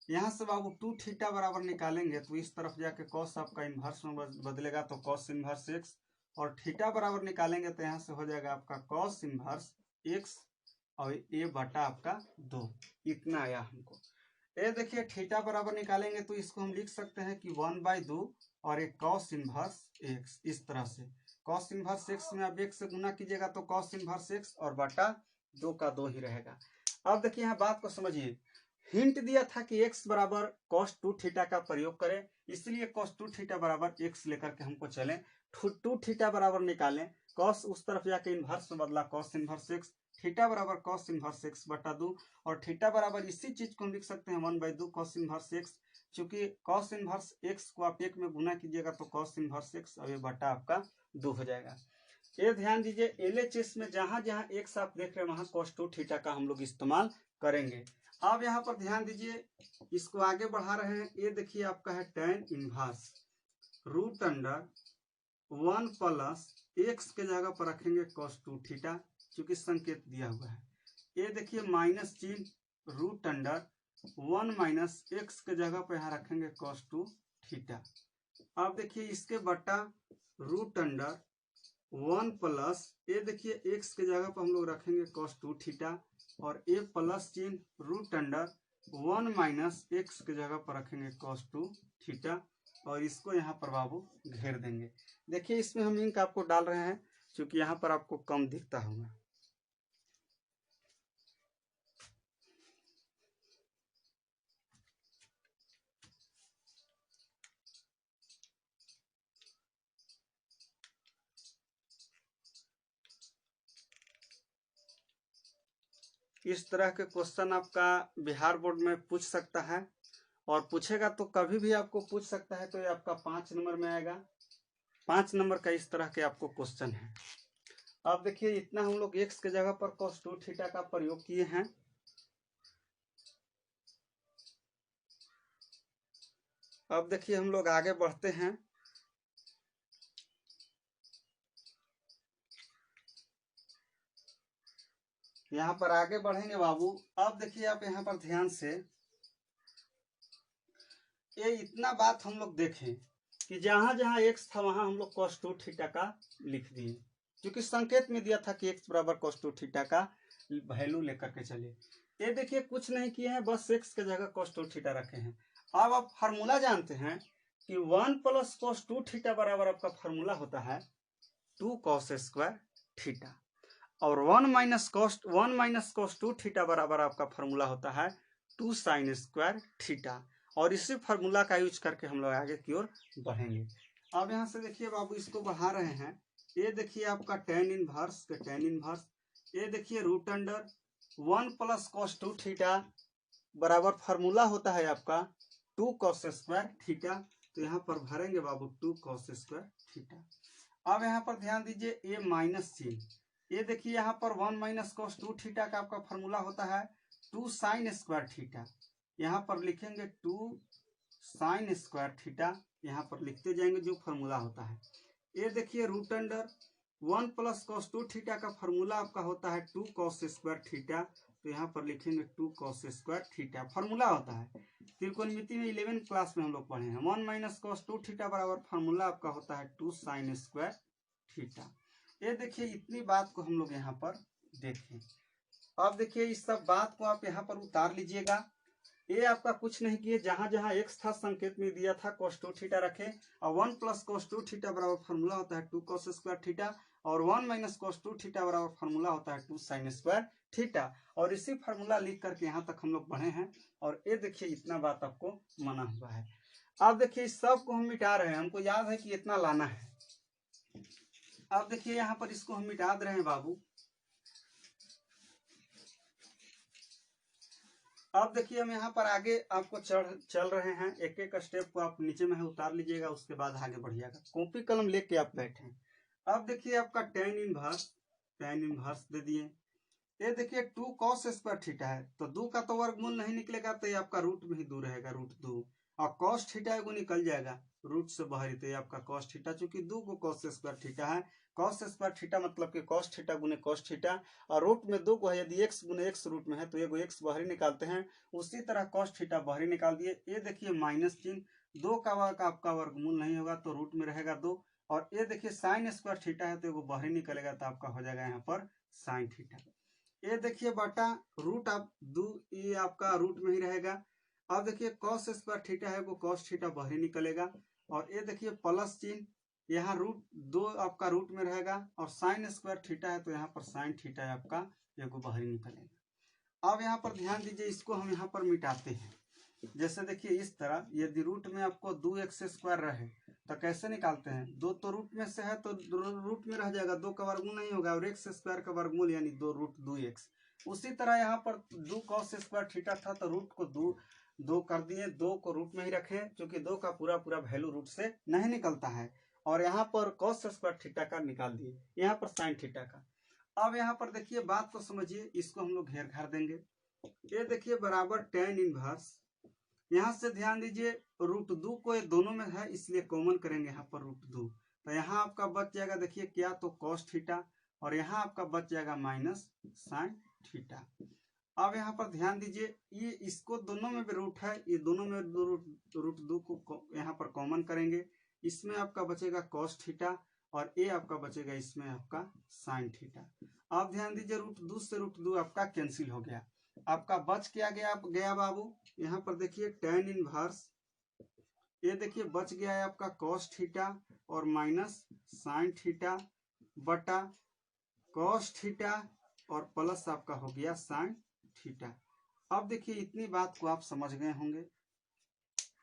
यहाँ से बाबू 2 थीटा बराबर निकालेंगे तो इस तरफ जाके cos आपका इनवर्स में बदलेगा, तो cos इनवर्स एक्स, और थीटा बराबर निकालेंगे तो यहाँ से हो जाएगा आपका cos इनवर्स एक्स और ये बटा आपका 2, इतना आया हमको। ये देखिए थीटा बराबर निकालेंगे तो इसको हम लिख सकते हैं कि 1 बाई 2 और एक cos इनवर्स एक्स, इस तरह से cos इनवर्स एक्स में आप एक से गुना कीजिएगा तो cos इनवर्स एक्स और बटा 2 का 2 ही रहेगा। अब देखिए यहाँ बात को समझिए, हिंट दिया था कि x बराबर cos 2 थीटा का प्रयोग करें, इसलिए cos 2 थीटा बराबर x लेकर के हमको चलें, 2 थीटा बराबर निकालें, cos उस तरफ जाके इनवर्स में बदला cos इनवर्स x, थीटा बराबर cos इनवर्स x बटा 2, और थीटा बराबर इसी चीज को हम लिख सकते हैं 1 बाई 2 cos इनवर्स x, चूंकि cos इनवर्स x को आप एक में गुना कीजिएगा तो cos इनवर्स x और ये बटा आपका 2 हो जाएगा। ये ध्यान दीजिए LHS में जहां जहां x आप देख रहे हैं वहां cos 2 थीटा का हम लोग इस्तेमाल करेंगे। अब यहाँ पर ध्यान दीजिए, इसको आगे बढ़ा रहे हैं, ये देखिए आपका है tan inverse root under 1 plus x के जगह पर रखेंगे cos 2 थीटा, चूंकि संकेत दिया हुआ है। ये देखिए माइनस चिन्ह रूट अंडर 1 माइनस एक्स के जगह पर यहाँ रखेंगे cos 2 थीटा। अब देखिए इसके बटा रूट अंडर 1 प्लस, ये देखिए एक्स के जगह पर हम लोग रखेंगे cos 2 थीटा, और ए प्लस चिन्ह रूट अंडर 1 माइनस एक्स की जगह पर रखेंगे cos 2 थीटा और इसको यहाँ पर बाबू घेर देंगे। देखिए इसमें हम इंक आपको डाल रहे हैं क्योंकि यहाँ पर आपको कम दिखता होगा। इस तरह के क्वेश्चन आपका बिहार बोर्ड में पूछ सकता है और पूछेगा तो कभी भी आपको पूछ सकता है। तो ये आपका 5 नंबर में आएगा। 5 नंबर का इस तरह के आपको क्वेश्चन है। अब देखिए इतना हम लोग एक्स के जगह पर cos 2 थीटा का प्रयोग किए हैं। अब देखिए हम लोग आगे बढ़ते हैं। यहाँ पर आगे बढ़ेंगे बाबू। अब देखिए आप यहाँ पर ध्यान से ये इतना बात हम लोग देखें कि जहां जहां एक्स था वहां हम लोग cos 2 थीटा का लिख दिए, क्योंकि संकेत में दिया था कि एक्स बराबर cos 2 थीटा का वैल्यू लेकर के चले। ये देखिए कुछ नहीं किए हैं, बस एक्स के जगह cos 2 थीटा रखे हैं। अब आप फार्मूला जानते हैं कि 1 प्लस cos 2 थीटा बराबर आपका फार्मूला होता है 2 cos स्क्वायर थीटा और 1 माइनस cos 2 थीटा बराबर आपका फार्मूला होता है 2 sin स्क्वायर थीटा और इसी फार्मूला का यूज करके हम लोग आगे की ओर बढ़ेंगे। अब यहाँ से देखिए बाबू इसको बढ़ा रहे हैं। ये देखिए आपका tan इनवर्स, ये देखिए root under 1 plus cos 2 theta बराबर फार्मूला होता है आपका 2 cos स्क्वायर थीटा। तो यहाँ पर भरेंगे बाबू 2 cos स्क्वायर थीटा। अब यहाँ पर ध्यान दीजिए ये माइनस चिन्ह, ये देखिए यहाँ पर 1 माइनस cos 2 थीटा का आपका फार्मूला होता है 2 sin स्क्वायर थीटा। यहाँ पर लिखेंगे 2 sin स्क्वायर थीटा, यहाँ पर लिखते जाएंगे जो फार्मूला होता है। ये देखिए root under 1 plus cos 2 theta का फार्मूला आपका होता है 2 cos स्क्वायर थीटा। तो यहाँ पर लिखेंगे 2 cos स्क्वायर थीटा फार्मूला होता है। त्रिकोणमिति में 11 क्लास में हम लोग पढ़े हैं। 1 माइनस cos 2 थीटा बराबर फार्मूला आपका होता है 2 sin स्क्वायर थीटा। ये देखिए इतनी बात को हम लोग यहाँ पर देखें। अब देखिए इस सब बात को आप यहाँ पर उतार लीजिएगा। ये आपका कुछ नहीं किए, जहां जहां एक्स था संकेत में दिया था cos 2 थीटा रखे और 1 प्लस cos 2 थीटा बराबर फार्मूला होता है 2 cos स्क्वायर थीटा और 1 माइनस cos 2 थीटा बराबर फार्मूला होता है 2 sin स्क्वायर थीटा और इसी फार्मूला लिख करके यहाँ तक हम लोग बढ़े हैं। और ये देखिए इतना बात आपको मना हुआ है। अब देखिए इस सब को हम मिटा रहे हैं, हमको याद है कि इतना लाना है। अब देखिए यहाँ पर इसको हम मिटा दे रहे हैं बाबू। अब देखिए हम यहाँ पर आगे आपको चल रहे हैं। एक एक स्टेप को आप नीचे में उतार लीजिएगा, उसके बाद आगे बढ़िएगा। कॉपी कलम लेके आप बैठे। अब देखिए आपका tan इनवर्स दे दिए। ये देखिए 2 cos स्क्वायर थीटा है तो 2 का तो वर्गमूल नहीं निकलेगा, तो ये आपका रूट में ही 2 रहेगा, रूट 2 और cos थीटा को निकल जाएगा रूट से बाहर। तो ये आपका cos थीटा, चूंकि 2 को cos स्क्वायर थीटा है, cos स्क्वायर थीटा मतलब कि cos थीटा गुने cos थीटा और रूट में 2 को है, यदि x गुने x रूट में है तो ये x बाहरी निकालते हैं। उसी तरह cos थीटा बाहरी निकाल दिए। ये देखिए माइनस चिन्ह, 2 का आपका वर्गमूल नहीं होगा तो रूट में रहेगा 2 और ये देखिए साइन स्क्वायर थीटा है तो वो बाहरी निकलेगा तो आपका हो जाएगा यहाँ पर साइन थीटा। ये देखिए बटा रूट आप 2, ये आपका रूट में ही रहेगा। अब देखिए cos स्क्वायर थीटा है वो cos थीटा बाहरी निकलेगा और ये देखिए प्लस चिन्ह, यहाँ रूट 2 आपका रूट में रहेगा और साइन स्क्वायर थीटा है तो यहाँ पर साइन थीटा है आपका ये को बाहरी निकलेगा। अब यहाँ पर ध्यान दीजिए, इसको हम यहाँ पर मिटाते हैं। जैसे देखिए इस तरह, यदि रूट में आपको 2x स्क्वायर रहे तो कैसे निकालते हैं, 2 तो रूट में से है तो रूट में रह जाएगा, 2 का वर्गमूल नहीं होगा और x स्क्वायर का वर्गमूल यानी 2 रूट 2x। उसी तरह यहाँ पर 2 cos स्क्वायर थीटा था तो रूट को 2 कर दिए, 2 को रूट में ही रखे क्योंकि 2 का पूरा वैल्यू रूट से नहीं निकलता है और यहाँ पर cos स्क्वायर थीटा का निकाल दिए, यहाँ पर साइन थीटा का। अब यहाँ पर देखिए बात को समझिए, इसको हम लोग घेर घार देंगे। ये देखिए बराबर tan इनवर्स, यहाँ से ध्यान दीजिए रूट 2 को ये दोनों में है इसलिए कॉमन करेंगे यहाँ पर रूट 2, तो यहाँ आपका बच जाएगा देखिए क्या, तो cos थीटा और यहाँ आपका बच जाएगा माइनस साइन थीटा। अब यहाँ पर ध्यान दीजिए, ये इसको दोनों में भी रूट है, ये दोनों में रूट 2 को यहाँ पर कॉमन करेंगे, इसमें आपका बचेगा cos थीटा और ये आपका बचेगा इसमें आपका साइन थीटा। अब ध्यान दीजिए रूट 2 से रूट 2 आपका कैंसिल हो गया, आपका बच क्या गया बाबू, यहाँ पर देखिए tan इनवर्स, ये देखिए बच गया है आपका cos थीटा और माइनस साइन थीटा बटा cos थीटा और प्लस आपका हो गया साइन थीटा। अब देखिए इतनी बात को आप समझ गए होंगे।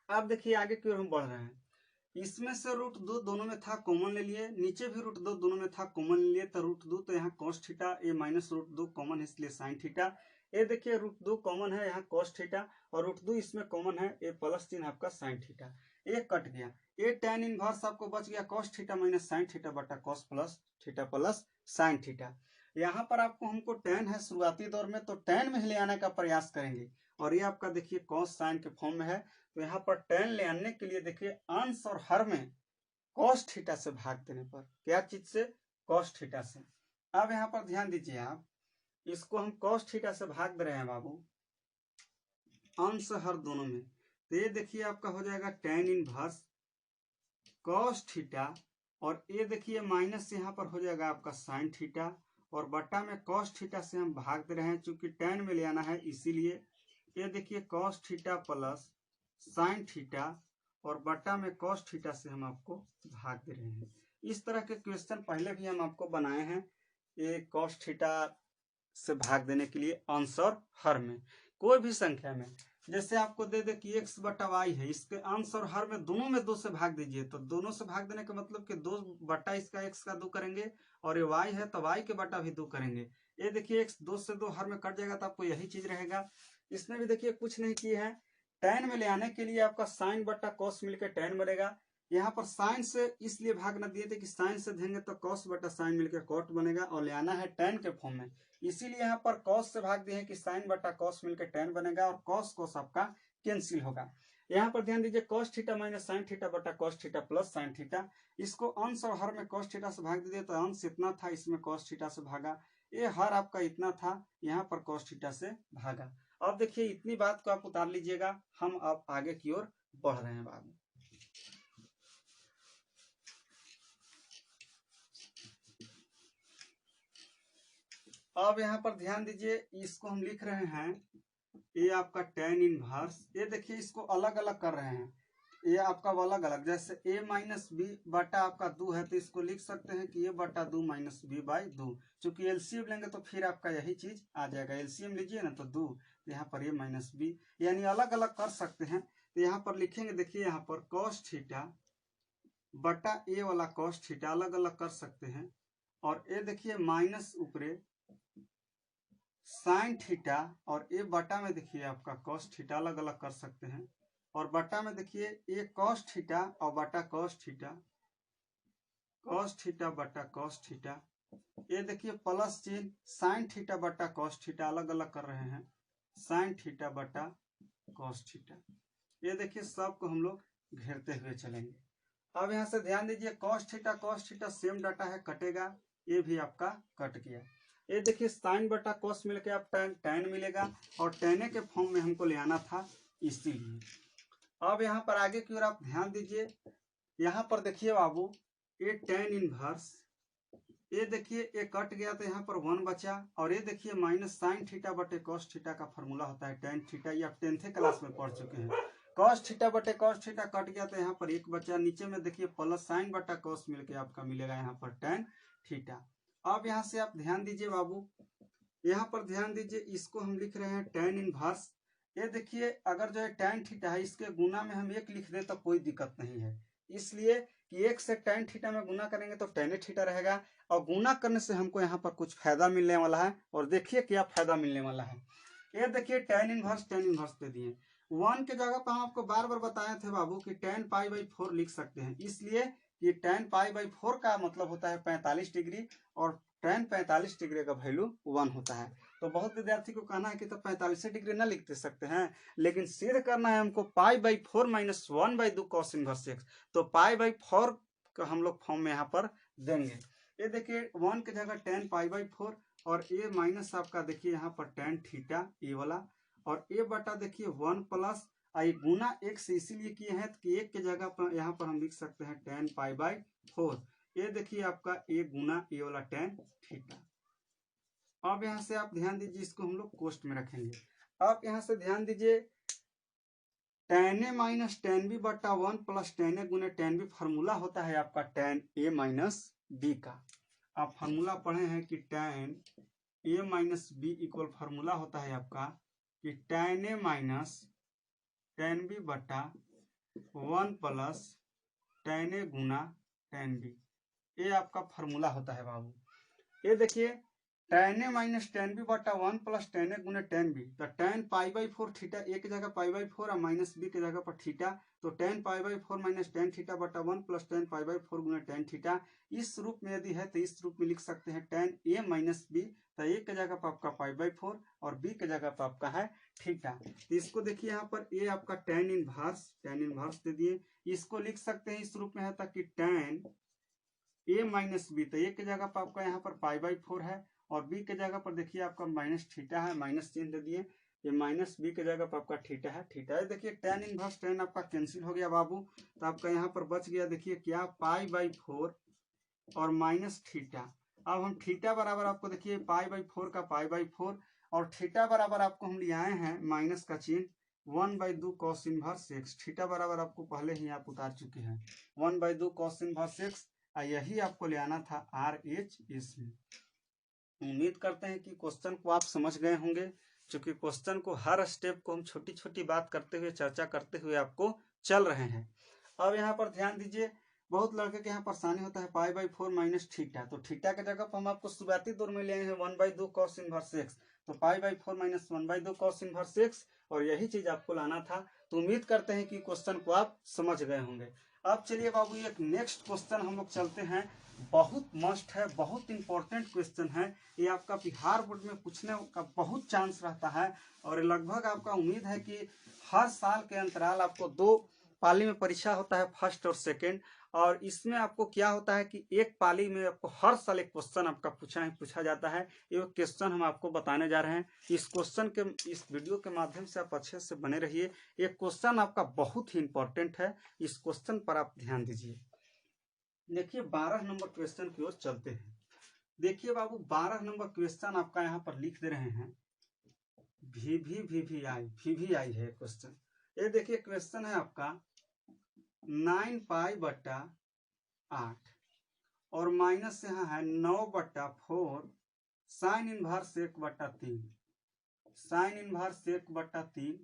अब देखिए आगे की ओर हम बढ़ रहे हैं। इसमें से √2 दोनों में था, कॉमन ले लिए, नीचे भी √2 दोनों में था, कॉमन ले लिए, तो √2 तो यहाँ cos थीटा, ये माइनस √2 कॉमन है इसलिए साइन थीटा। ये देखिए √2 कॉमन है, यहाँ cos थीटा और √2 इसमें कॉमन है, ये प्लस चिन्ह आपका साइन थीटा, ये कट गया। ये tan इनवर्स आपको बच गया cos theta minus sine theta बटा cos plus theta plus sine theta. यहाँ पर आपको हमको tan है शुरुआती दौर में, तो tan में ही ले आने का प्रयास करेंगे, और ये आपका देखिए cos साइन के फॉर्म में है, तो यहाँ पर tan ले आने के लिए देखिए अंश और हर में cos थीटा से भाग देने पर, क्या चीज से, cos थीटा से। अब यहाँ पर ध्यान दीजिए आप, इसको हम cos थीटा से भाग दे रहे हैं बाबू, अंश हर दोनों में, तो ये देखिए आपका हो जाएगा tan इनवर्स cos थीटा, और ये देखिए माइनस यहाँ पर हो जाएगा आपका साइन थीटा, और बट्टा में cos थीटा से हम भाग दे रहे हैं, चूंकि tan में ले आना है इसीलिए। ये देखिए cos theta plus sine theta और बट्टा में cos थीटा से हम आपको भाग दे रहे हैं। इस तरह के क्वेश्चन पहले भी हम आपको बनाए हैं, ये cos थीटा से भाग देने के लिए अंश और हर में कोई भी संख्या में, जैसे आपको दे दे कि x बटा y है, इसके अंश और हर में दोनों में 2 से भाग दीजिए, तो दोनों से भाग देने का मतलब कि 2 बटा इसका x का 2 करेंगे, और ये y है तो y के बटा भी 2 करेंगे। ये देखिए x 2 से 2 हर में कट जाएगा, तो आपको यही चीज रहेगा। इसमें भी देखिए कुछ नहीं किए हैं, tan में ले आने के लिए आपका साइन बटा cos मिलकर tan बनेगा। यहाँ पर साइन से इसलिए भाग न दिए थे कि साइन से देंगे तो cos बटा साइन मिलकर cot बनेगा, और ले आना है tan के फॉर्म में, इसीलिए यहाँ पर cos से भाग दिए हैं कि साइन बटा cos मिलकर tan बनेगा, और cos cos आपका कैंसिल होगा। यहाँ पर ध्यान दीजिए cos theta minus sine theta बटा cos theta plus sine theta, इसको अंश और हर में cos थीटा से भाग दीजिए, तो अंश इतना था, इसमें cos थीटा से भागा, ये हर आपका इतना था, यहाँ पर cos थीटा से भागा। अब देखिए इतनी बात को आप उतार लीजिएगा, हम अब आगे की ओर बढ़ रहे हैं बाबू। अब यहाँ पर ध्यान दीजिए, इसको हम लिख रहे हैं, ये आपका tan इनवर्स, ये देखिए इसको अलग अलग कर रहे हैं, ये आपका अलग अलग, जैसे a माइनस बी बटा आपका 2 है, तो इसको लिख सकते हैं कि ये बटा 2 माइनस बी बाई 2, चूंकि एलसीएम लेंगे तो फिर आपका यही चीज आ जाएगा, एलसीएम लीजिए ना तो 2, यहाँ पर ये माइनस बी, यानी अलग अलग कर सकते हैं। तो यहाँ पर लिखेंगे, देखिए यहाँ पर cos थीटा बटा ए वाला cos थीटा अलग अलग कर सकते हैं, और ये देखिए माइनस ऊपरे साइन थीटा, और ये बटा में देखिए आपका cos थीटा अलग अलग कर सकते हैं, और बटा में देखिए ये cos थीटा और बटा cos थीटा, cos थीटा बटा cos थीटा, ये देखिए प्लस चिन्ह साइन थीटा बटा cos थीटा अलग अलग कर रहे हैं, साइन थीटा बटा cos थीटा, ये देखिए सबको हम लोग घेरते हुए चलेंगे। अब यहाँ से ध्यान दीजिए cos थीटा सेम डाटा है, कटेगा, ये भी आपका कट गया। ये देखिए साइन बटा cos मिलकर आप tan मिलेगा, और tan के फॉर्म में हमको ले आना था, इसीलिए। अब यहाँ पर आगे की ओर आप ध्यान दीजिए, यहाँ पर देखिए बाबू, ये tan इनवर्स, ये देखिए ये कट गया तो यहाँ पर 1 बचा, और ये देखिए माइनस साइन थीटा बटे cos थीटा का फॉर्मूला होता है tan थीटा, ये आप 10th क्लास में पढ़ चुके हैं। cos थीटा बटे cos थीटा कट गया तो यहाँ पर 1 बचा, नीचे में देखिए प्लस साइन बटा cos मिलके आपका मिलेगा यहाँ पर tan थीटा। अब यहाँ से आप ध्यान दीजिए बाबू, यहाँ पर ध्यान दीजिए, इसको हम लिख रहे हैं tan इनवर्स, ये देखिए अगर जो है tan थीटा है इसके गुना में हम 1 लिख दे तो कोई दिक्कत नहीं है, इसलिए कि 1 से tan थीटा में गुना करेंगे तो tan थीटा रहेगा, और गुना करने से हमको यहाँ पर कुछ फायदा मिलने वाला है, और देखिए क्या फायदा मिलने वाला है। ये देखिए tan इनवर्स दे दिए, 1 के जगह पर हम आपको बार बार बताए थे बाबू कि tan पाई बाई 4 लिख सकते हैं, इसलिए ये tan पाई बाई 4 का मतलब होता है 45 डिग्री, और tan 45 डिग्री का वैल्यू 1 होता है। तो बहुत विद्यार्थी को कहना है कि तो 45 डिग्री ना लिख सकते हैं, लेकिन सिद्ध करना है हमको पाई by 4 minus 1 by 2 cos inverse x, तो पाई बाई 4 का हम लोग फॉर्म में यहाँ पर देंगे। ये देखिए 1 की जगह tan पाई बाई 4, और ये माइनस आपका देखिए यहाँ पर tan थीटा ये वाला, और ये बटा देखिए 1 प्लस आई गुना 1 से इसीलिए किए हैं कि 1 के जगह पर यहाँ पर हम लिख सकते हैं tan पाई बाई 4, ये देखिए आपका 1 गुना ये वाला tan थीटा। अब यहाँ से आप ध्यान दीजिए, इसको हम लोग कोष्ट में रखेंगे। अब यहाँ से ध्यान दीजिए, tan a minus tan b बटा 1 प्लस tan a गुने tan b फार्मूला होता है आपका tan a माइनस b का। आप फार्मूला पढ़े हैं कि tan a minus b equal formula होता है आपका कि tan a minus tan b बटा 1 plus tan a Guna tan b। ये आपका फार्मूला होता है बाबू। ये देखिए tan a minus tan b बटा 1 प्लस tan a गुने tan b, तो tan पाई बाई 4 थीटा, ए की जगह पाई बाई 4 और माइनस b की जगह पर थीटा, तो tan pi by 4 minus tan theta बटा 1 प्लस tan पाई बाई 4 गुने tan थीटा। इस रूप में यदि है तो इस रूप में लिख सकते हैं tan a माइनस b, तो ए की जगह पर आपका पाई बाई 4 और b की जगह पर आपका है थीटा। तो इसको देखिए यहाँ पर a आपका tan इनवर्स दे दिए, इसको लिख सकते हैं इस रूप में है ताकि tan a माइनस बी, तो ए की जगह पर आपका यहाँ पर पाई बाई 4 है और बी के जगह पर देखिए आपका माइनस थीटा है, माइनस चिन्ह दे दिए, ये माइनस बी के जगह पर आपका थीटा है। थीटा देखिए tan इनवर्स tan आपका कैंसिल हो गया बाबू, तो आपका यहाँ पर बच गया देखिए क्या, पाई बाई 4 और माइनस थीटा। अब हम थीटा बराबर आपको देखिए पाई बाई 4 का पाई बाई 4 और थीटा बराबर आपको हम ले आए हैं माइनस का चिन्ह 1/2 कॉस इनवर्स एक्स। थीटा बराबर आपको पहले ही आप उतार चुके हैं 1/2 कॉस इनवर्स एक्स, यही आपको ले आना था RHS में। उम्मीद करते हैं कि क्वेश्चन को आप समझ गए होंगे, क्योंकि क्वेश्चन को हर स्टेप को हम छोटी छोटी बात करते हुए चर्चा करते हुए आपको चल रहे हैं। अब यहाँ पर ध्यान दीजिए, बहुत लड़के के यहाँ परेशानी होता है पाई बाई 4 माइनस थीटा, तो थीटा के जगह पर हम आपको शुरुआती दौर में ले आए हैं 1/2 कॉस इनवर्स एक्स, तो पाई by 4 minus 1/2 cos inverse x, और यही चीज आपको लाना था। तो उम्मीद करते हैं कि क्वेश्चन को आप समझ गए होंगे। अब चलिए बाबू एक नेक्स्ट क्वेश्चन हम लोग चलते हैं, बहुत मस्ट है, बहुत इंपॉर्टेंट क्वेश्चन है, ये आपका बिहार बोर्ड में पूछने का बहुत चांस रहता है, और लगभग आपका उम्मीद है कि हर साल के अंतराल आपको 2 पाली में परीक्षा होता है, फर्स्ट और सेकंड, और इसमें आपको क्या होता है कि एक पाली में आपको हर साल एक क्वेश्चन आपका पूछा जाता है। ये क्वेश्चन हम आपको बताने जा रहे हैं। इस क्वेश्चन के इस वीडियो के माध्यम से आप अच्छे से बने रहिए, ये क्वेश्चन आपका बहुत ही इंपॉर्टेंट है, इस क्वेश्चन पर आप ध्यान दीजिए। देखिए 12 नंबर क्वेश्चन की ओर चलते हैं। देखिए बाबू 12 नंबर क्वेश्चन आपका यहाँ पर लिख दे रहे हैं, VVI है क्वेश्चन। ये देखिए क्वेश्चन है आपका 9 पाई बटा 8 और माइनस यहाँ है 9/4 साइन इनवर्स 1/3, साइन इनवर्स 1/3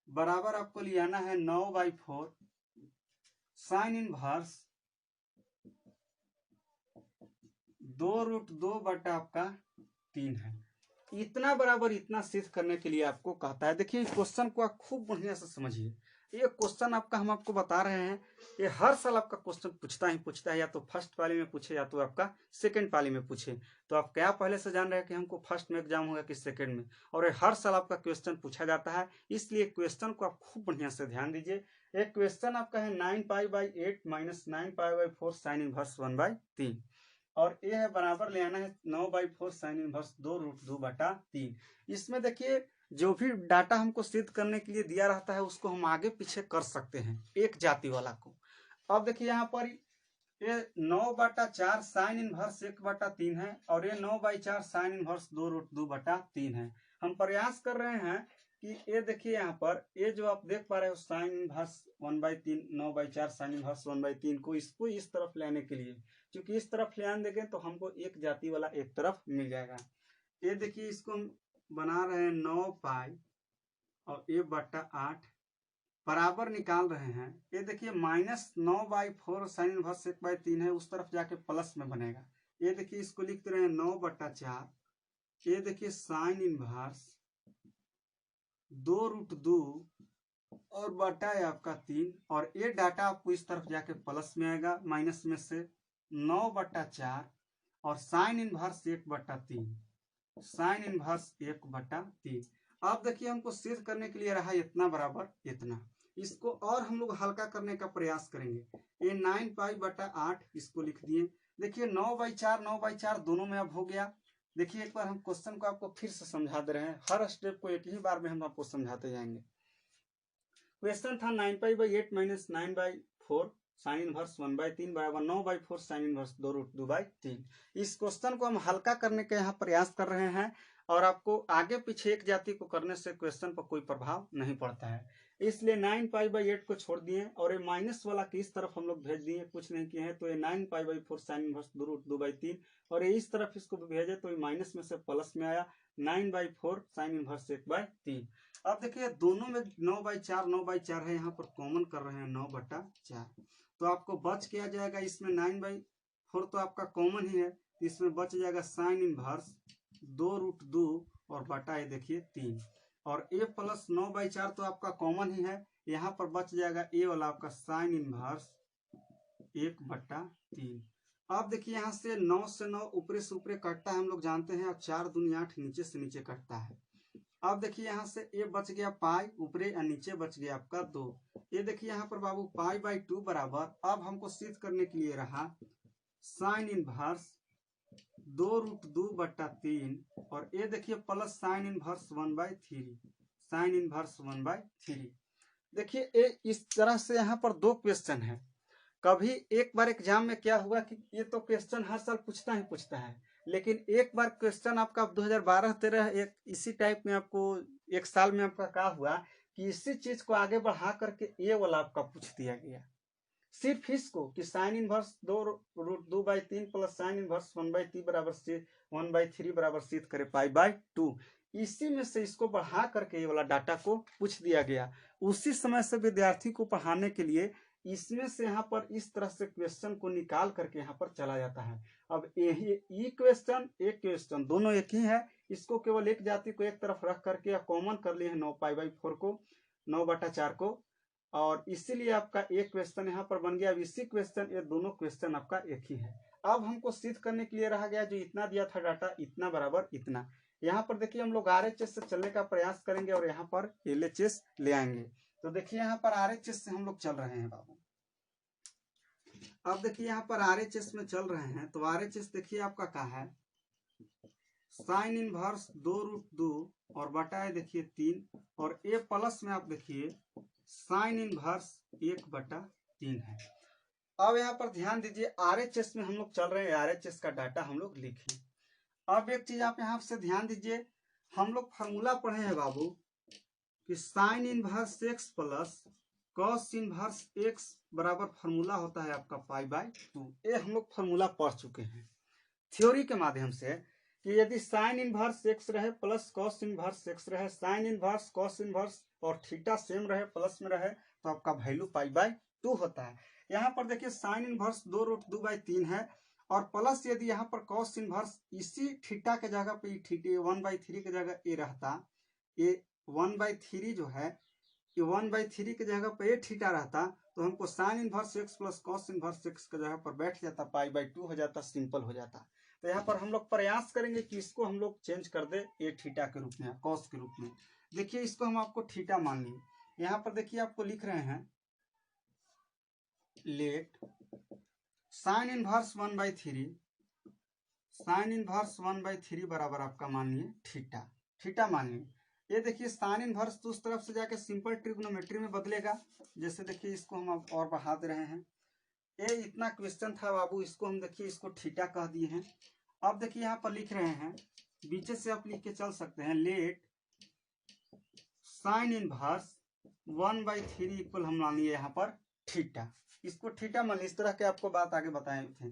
बराबर आपको ले आना है 9/4 साइन इनवर्स 2√2 बटा आपका 3 है। इतना बराबर इतना सिद्ध करने के लिए आपको कहता है। देखिए इस क्वेश्चन को आप खूब बढ़िया से समझिए, ये क्वेश्चन आपका हम आपको बता रहे हैं, ये हर साल आपका क्वेश्चन पूछता है, या तो फर्स्ट पाली में पूछे या तो आपका सेकंड पाली में पूछे। तो आप क्या पहले से जान रहे हैं कि हमको फर्स्ट में एग्जाम होगा कि सेकंड में, और ये हर साल आपका क्वेश्चन पूछा जाता है, इसलिए क्वेश्चन को आप खूब बढ़िया से ध्यान दीजिए। एक क्वेश्चन आपका है 9 pi by 8 minus 9 pi by 4 sine inverse 1/3, और ये है बराबर ले आना है 9/4 साइन इनवर्स 2√2 बटा 3। इसमें देखिए जो भी डाटा हमको सिद्ध करने के लिए दिया रहता है उसको हम आगे पीछे कर सकते हैं, एक जाति वाला को। अब देखिए यहाँ पर ये 9/4 साइन इनवर्स 1/3 है, और ये 9/4 साइन इनवर्स 2√2 बटा 3 है। हम प्रयास कर रहे हैं कि ये देखिए यहाँ पर ये जो आप देख पा रहे हो साइन इनवर्स 1/3 9/4 साइन इनवर्स 1/3 को, इसको इस तरफ लाने के लिए, क्योंकि इस तरफ ले आने देंगे तो हमको एक जाति वाला एक तरफ मिल जाएगा। ये देखिए इसको हम बना रहे हैं 9 पाई और ये बटा 8 बराबर निकाल रहे हैं। ये देखिए माइनस 9/4 साइन इनवर्स 1/3 है, उस तरफ जाके प्लस में बनेगा। ये देखिए इसको लिखते रहे 9/4, ये देखिए साइन इनवर्स 2√2 और बटा है आपका 3, और ये डाटा आपको इस तरफ जाके प्लस में आएगा, माइनस में से 9/4 और साइन इनवर्स 1/3, साइन इनवर्स 1/3। अब देखिए हमको सिद्ध करने के लिए रहा इतना बराबर इतना, इसको और हम लोग हल्का करने का प्रयास करेंगे। ये 9 पाई बटा 8 इसको लिख दिए। देखिए 9/4 दोनों में अब हो गया। देखिए एक बार हम क्वेश्चन को आपको फिर से समझा दे रहे हैं, हर स्टेप को एक ही बार में हम आपको समझाते जाएंगे। क्वेश्चन था 9 pi by 8 minus 9/4 sine inverse 1/3 बराबर 9/4 साइन इनवर्स 2√2/3। इस क्वेश्चन को हम हल्का करने के यहाँ प्रयास कर रहे हैं और आपको आगे पीछे एक जाति को करने से क्वेश्चन पर कोई प्रभाव नहीं पड़ता है, इसलिए 9π/8 को छोड़ दिए और ये माइनस वाला की इस तरफ हम लोग भेज दिए, कुछ नहीं किए हैं, तो ये 9π/4 साइन इनवर्स 2√2/3 और ये इस तरफ इसको भेजे तो ये माइनस में से प्लस में आया 9/4 साइन इनवर्स 1/3। अब देखिए दोनों में 9/4 है, यहाँ पर कॉमन कर रहे हैं 9/4, तो आपको बच क्या जाएगा इसमें 9/4 तो आपका कॉमन ही है, इसमें बच जाएगा साइन इनवर्स 2√2 और बटा ये देखिए 3 और a प्लस 9/4 तो आपका कॉमन ही है, यहाँ पर बच जाएगा a वाला आपका साइन इनवर्स 1/3। अब देखिए यहाँ से 9 से 9 ऊपरे से ऊपरे कटता है, हम लोग जानते हैं, और 4 दूनी 8 नीचे से नीचे कटता है। अब देखिए यहाँ से a बच गया पाई ऊपरे और नीचे बच गया आपका 2। ये देखिए यहाँ पर बाबू π/2 बराबर, अब हमको सिद्ध करने के लिए रहा साइन इनवर्स 2√2/3 और ये देखिए plus sine inverse 1/3 sine inverse 1/3। देखिए ये इस तरह से यहाँ पर दो क्वेश्चन है। कभी एक बार एग्जाम में क्या हुआ कि ये तो क्वेश्चन हर साल पूछता है, लेकिन एक बार क्वेश्चन आपका 2012-13 एक इसी टाइप में आपको एक साल में आपका क्या हुआ कि इसी चीज को आगे बढ़ा करके ये वाला आपका पूछ दिया गया, सिर्फ इसको कि sine inverse 2√2/3 plus sine inverse 1/3 बराबर सिद्ध करे π/2, इसी में से इसको बढ़ा करके ये वाला डाटा को पूछ दिया गया। उसी समय से विद्यार्थी को पढ़ाने के लिए इसमें से यहाँ पर इस तरह से क्वेश्चन को निकाल करके यहाँ पर चला जाता है। अब यही क्वेश्चन एक क्वेश्चन दोनों एक ही है, इसको केवल एक जाति को एक तरफ रख करके कॉमन कर लिए 9π/4 को 9/4 को, और इसीलिए आपका एक क्वेश्चन यहाँ पर बन गया। अब इसी क्वेश्चन ये दोनों क्वेश्चन आपका एक ही है। अब हमको सिद्ध करने के लिए रहा गया जो इतना दिया था डाटा इतना बराबर इतना। यहाँ पर देखिए हम लोग RHS से चलने का प्रयास करेंगे और यहाँ पर LHS ले आएंगे। तो देखिए यहाँ पर RHS से हम लोग चल रहे हैं बाबू। अब देखिए यहाँ पर RHS में चल रहे हैं, तो RHS देखिए आपका क्या है, साइन इनवर्स 2√2 और बटाए देखिए 3 और a प्लस में आप देखिए साइन इनवर्स 1/3 है। अब यहाँ पर ध्यान दीजिए RHS में हम लोग चल रहे हैं, RHS का डाटा हम लोग लिखें। अब एक चीज आप यहाँ से ध्यान दीजिए, हम लोग फार्मूला पढ़े हैं बाबू कि sine inverse x plus cos inverse x बराबर फार्मूला होता है आपका π/2। ये हम लोग फार्मूला पढ़ चुके हैं थ्योरी के माध्यम से कि यदि साइन इनवर्स x रहे प्लस कॉस इनवर्स x रहे, साइन इनवर्स कॉस इनवर्स और थीटा सेम रहे प्लस में रहे तो आपका वैल्यू π/2 होता है। यहाँ पर देखिए साइन इनवर्स 2√2/3 है और प्लस यदि यहाँ पर कॉस इनवर्स इसी थीटा के जगह पे थीटा 1/3 की जगह ए रहता, ये 1/3 जो है ये 1/3 की जगह पे ए थीटा रहता तो हमको sine inverse x plus cos inverse x की जगह पर बैठ जाता, π/2 हो जाता, सिंपल हो जाता। तो यहाँ पर हम लोग प्रयास करेंगे कि इसको हम लोग चेंज कर दे ए थीटा के रूप में, कॉस के रूप में। देखिए इसको हम आपको थीटा मान लिए। यहाँ पर देखिए आपको लिख रहे हैं late sine inverse 1/3 sine inverse 1/3 बराबर आपका मान लिए थीटा मान लिए। ये देखिए साइन इनवर्स तो उस तरफ से जाके सिंपल ट्रिग्नोमेट्री में बदलेगा, जैसे देखिए इसको हम अब और बढ़ा दे रहे हैं। ये इतना क्वेश्चन था बाबू, इसको हम देखिए इसको थीटा कह दिए हैं। अब देखिए यहाँ पर लिख रहे हैं, बीचे से आप लिख के चल सकते हैं लेट साइन इनवर्स 1/3 इक्वल हम मान लिए यहाँ पर थीटा, इसको थीटा मान, इस तरह के आपको बात आगे बताए थे।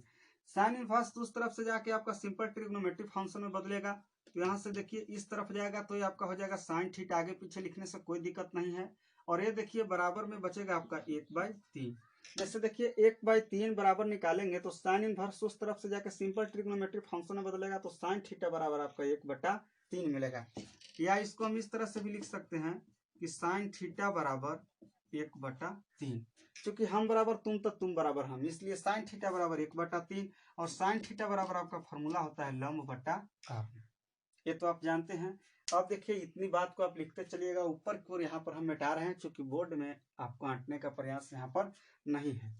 साइन इनवर्स तो उस तरफ से जाके आपका सिंपल ट्रिग्नोमेट्रिक फंक्शन में बदलेगा, तो यहाँ से देखिए इस तरफ जाएगा तो ये आपका हो जाएगा साइन थीटा, आगे पीछे लिखने से कोई दिक्कत नहीं है। और ये देखिए बराबर में बचेगा आपका 1/3। जैसे देखिए 1/3 बराबर निकालेंगे तो साइन इनवर्स उस तरफ से जाके सिंपल ट्रिग्नोमेट्रिक फंक्शन में बदलेगा तो साइन थीटा बराबर आपका 1/3 मिलेगा। या इसको हम इस तरह से भी लिख सकते हैं कि साइन थीटा बराबर 1/3, क्योंकि हम बराबर तुम तो तुम बराबर हम, इसलिए साइन थीटा बराबर 1/3 और साइन थीटा बराबर आपका फॉर्मूला होता है लंब बटा कर्ण, ये तो आप जानते हैं। अब देखिए इतनी बात को आप लिखते चलिएगा, ऊपर की ओर यहाँ पर हम मिटा रहे हैं क्योंकि बोर्ड में आपको आंटने का प्रयास यहाँ पर नहीं है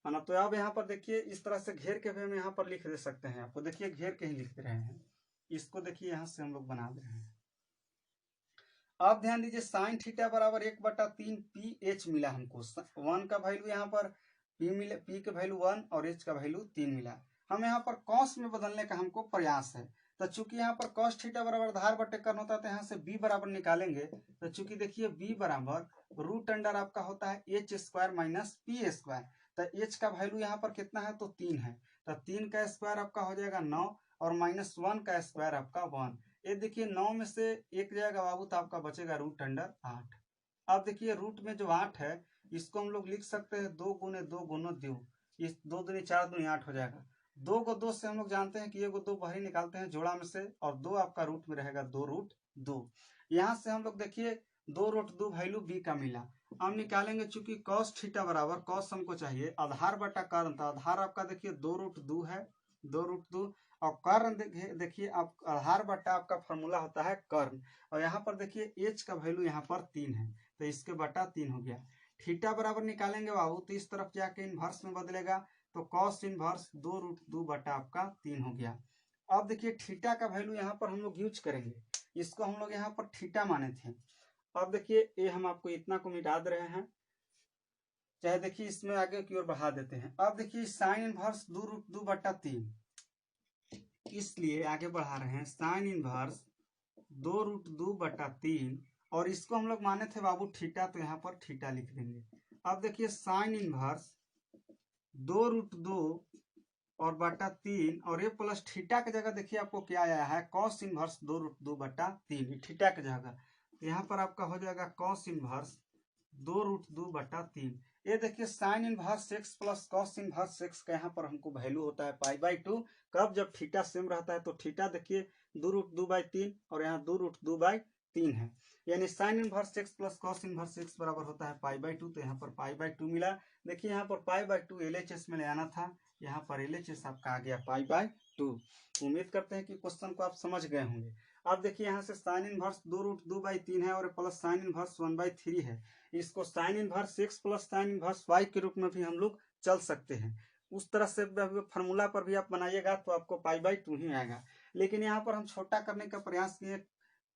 ना। तो अब यहाँ पर देखिए इस तरह से घेर के भी हम यहाँ पर लिख दे सकते हैं, आपको देखिए घेर के ही लिख रहे हैं, इसको देखिए यहाँ से हम लोग बना दे रहे हैं। अब ध्यान दीजिए साइन थीटा बराबर 1/3 PH मिला हमको, 1 का वैल्यू यहाँ पर पी के वैल्यू 1 और एच का वैल्यू 3 मिला। हम यहाँ पर कॉस में बदलने का हमको प्रयास है, तो चूंकि यहाँ पर कॉस थीटा बराबर आधार बटे कर्ण होता है, तो यहाँ से b बराबर निकालेंगे। तो चूंकि देखिए b बराबर रूट अंडर आपका होता है H square minus P square, तो एच का वैल्यू यहाँ पर कितना है, तो 3 है, तो 3 का स्क्वायर आपका हो जाएगा 9 और माइनस 1 का स्क्वायर आपका 1। ये देखिए 9 में से 1 जाएगा बाबू, तो आपका बचेगा रूट अंडर 8। अब देखिए रूट में जो 8 है इसको हम लोग लिख सकते हैं 2 गुने 2 गुनो 2, इस 2 दूनी 4 दूनी 8 हो जाएगा। 2 को 2 से हम लोग जानते हैं कि ये को 2 बाहर निकालते हैं जोड़ा में से, और 2 आपका रूट में रहेगा 2 रूट 2। यहाँ से हम लोग देखिए 2 रूट 2 वैल्यू b का मिला। अब निकालेंगे, चूंकि कॉस थीटा बराबर कॉस हमको चाहिए आधार बटा कर्ण, तो आधार आपका देखिए 2 रूट 2 है, 2 रूट 2, और कर्ण देखिए आप आधार बटा आपका फॉर्मूला होता है कर्ण, और यहाँ पर देखिए एच का वैल्यू यहाँ पर 3 है, तो इसके बटा 3 हो गया। थीटा बराबर निकालेंगे बाबू, तो इस तरफ जाके इनवर्स में बदलेगा, तो कॉस इनवर्स 2 रूट 2 बटा आपका 3 हो गया। अब देखिए थीटा का वैल्यू यहाँ पर हम लोग यूज करेंगे, इसको हम लोग यहाँ पर थीटा माने थे। अब देखिए ये हम आपको इतना को मिटा दे रहे हैं, चाहे देखिए इसमें आगे की ओर बढ़ा देते हैं। अब देखिए साइन इनवर्स 2 रूट 2 बटा 3, इसलिए आगे बढ़ा रहे हैं साइन इनवर्स 2 रूट 2 बटा 3, और इसको हम लोग माने थे बाबू थीटा, तो यहाँ पर थीटा लिख देंगे। अब देखिए साइन इनवर्स 2 रूट 2 और बटा 3, और ये प्लस थीटा की जगह देखिए आपको क्या आया है, कॉस इनवर्स 2 रूट 2 बटा 3 थीटा की जगह, तो यहाँ पर आपका हो जाएगा कॉस इनवर्स 2 रूट 2 बटा 3। ये देखिए sign inverse x plus cos inverse x का यहाँ पर हमको वैल्यू होता है पाई बाई 2। कब, जब थीटा सेम रहता है, तो थीटा देखिए 2 रूट 2 बाई 3 और यहाँ 2 रूट 2 बाई 3 है, यानी sign inverse x plus cos inverse x बराबर होता है पाई बाई 2, तो यहाँ पर पाई बाई 2 मिला। देखिए यहाँ पर पाई बाई 2 LHS में ले आना था, यहाँ पर LHS आपका आ गया पाई बाई 2। उम्मीद करते हैं कि क्वेश्चन को आप समझ गए होंगे। अब देखिए यहाँ से साइन इनवर्स 2 रूट 2 बाई 3 है और प्लस साइन इनवर्स 1 बाई 3 है, इसको sine inverse x plus sine inverse y के रूप में भी हम लोग चल सकते हैं। उस तरह से फार्मूला पर भी आप बनाइएगा तो आपको पाई बाई 2 ही आएगा, लेकिन यहाँ पर हम छोटा करने का प्रयास किए।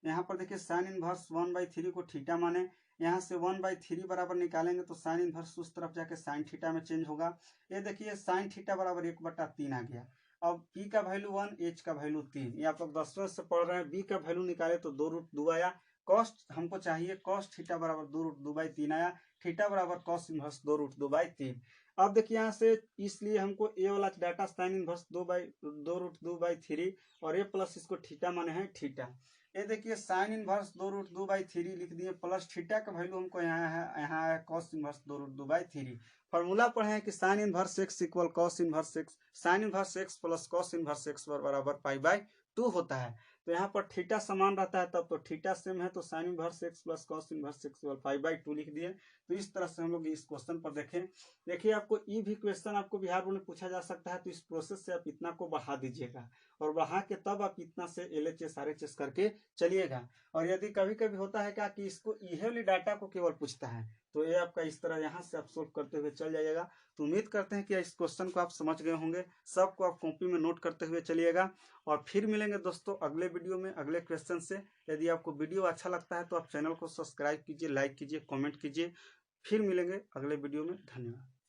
यहाँ पर देखिए साइन इनवर्स 1 बाई 3 को थीटा माने, यहाँ से 1 बाई 3 बराबर निकालेंगे तो साइन इनवर्स उस तरफ जाके साइन थीटा में चेंज होगा। ये देखिए साइन थीटा बराबर 1 बटा 3 आ गया। अब p का वैल्यू 1, h का वैल्यू 3, ये आप लोग 10वें से पढ़ रहे हैं। b का वैल्यू निकाले तो 2 रूट 2 आया। कॉस्ट हमको चाहिए, कॉस्ट थीटा बराबर 2 रूट 2 बाई 3 आया, थीटा बराबर कॉस इनवर्स 2 रूट 2 बाई 3। अब देखिए यहाँ से इसलिए हमको ए वाला data sine inverse 2 root 2 by 3 और ए प्लस इसको थीटा माने हैं थीटा। ये देखिए साइन इनवर्स 2 रूट 2 बाई 3 लिख दिए, प्लस थीटा का वैल्यू हमको यहाँ है cos inverse 2 root 2 by 3। Formula पढ़े हैं कि sine inverse x equal cos inverse x, sine inverse x plus cos inverse x बराबर पाई बाई 2 होता है। तो यहाँ पर थीटा समान रहता है, तब तो थीटा सेम है, तो sign inverse x plus cos inverse x pi by 2 लिख दिए। तो इस तरह से हम लोग इस क्वेश्चन पर देखें। देखिए आपको ई भी क्वेश्चन आपको बिहार बोर्ड में पूछा जा सकता है, तो इस प्रोसेस से आप इतना को बढ़ा दीजिएगा और बढ़ा के तब आप इतना से LHS RHS करके चलिएगा। और यदि कभी कभी होता है क्या कि इसको ये वाली डाटा को केवल पूछता है, तो ये आपका इस तरह यहाँ से आप सोल्व करते हुए चल जाइएगा। तो उम्मीद करते हैं कि इस क्वेश्चन को आप समझ गए होंगे, सबको आप कॉपी में नोट करते हुए चलिएगा। और फिर मिलेंगे दोस्तों अगले वीडियो में अगले क्वेश्चन से। यदि आपको वीडियो अच्छा लगता है तो आप चैनल को सब्सक्राइब कीजिए, लाइक कीजिए, कमेंट कीजिए। फिर मिलेंगे अगले वीडियो में। धन्यवाद।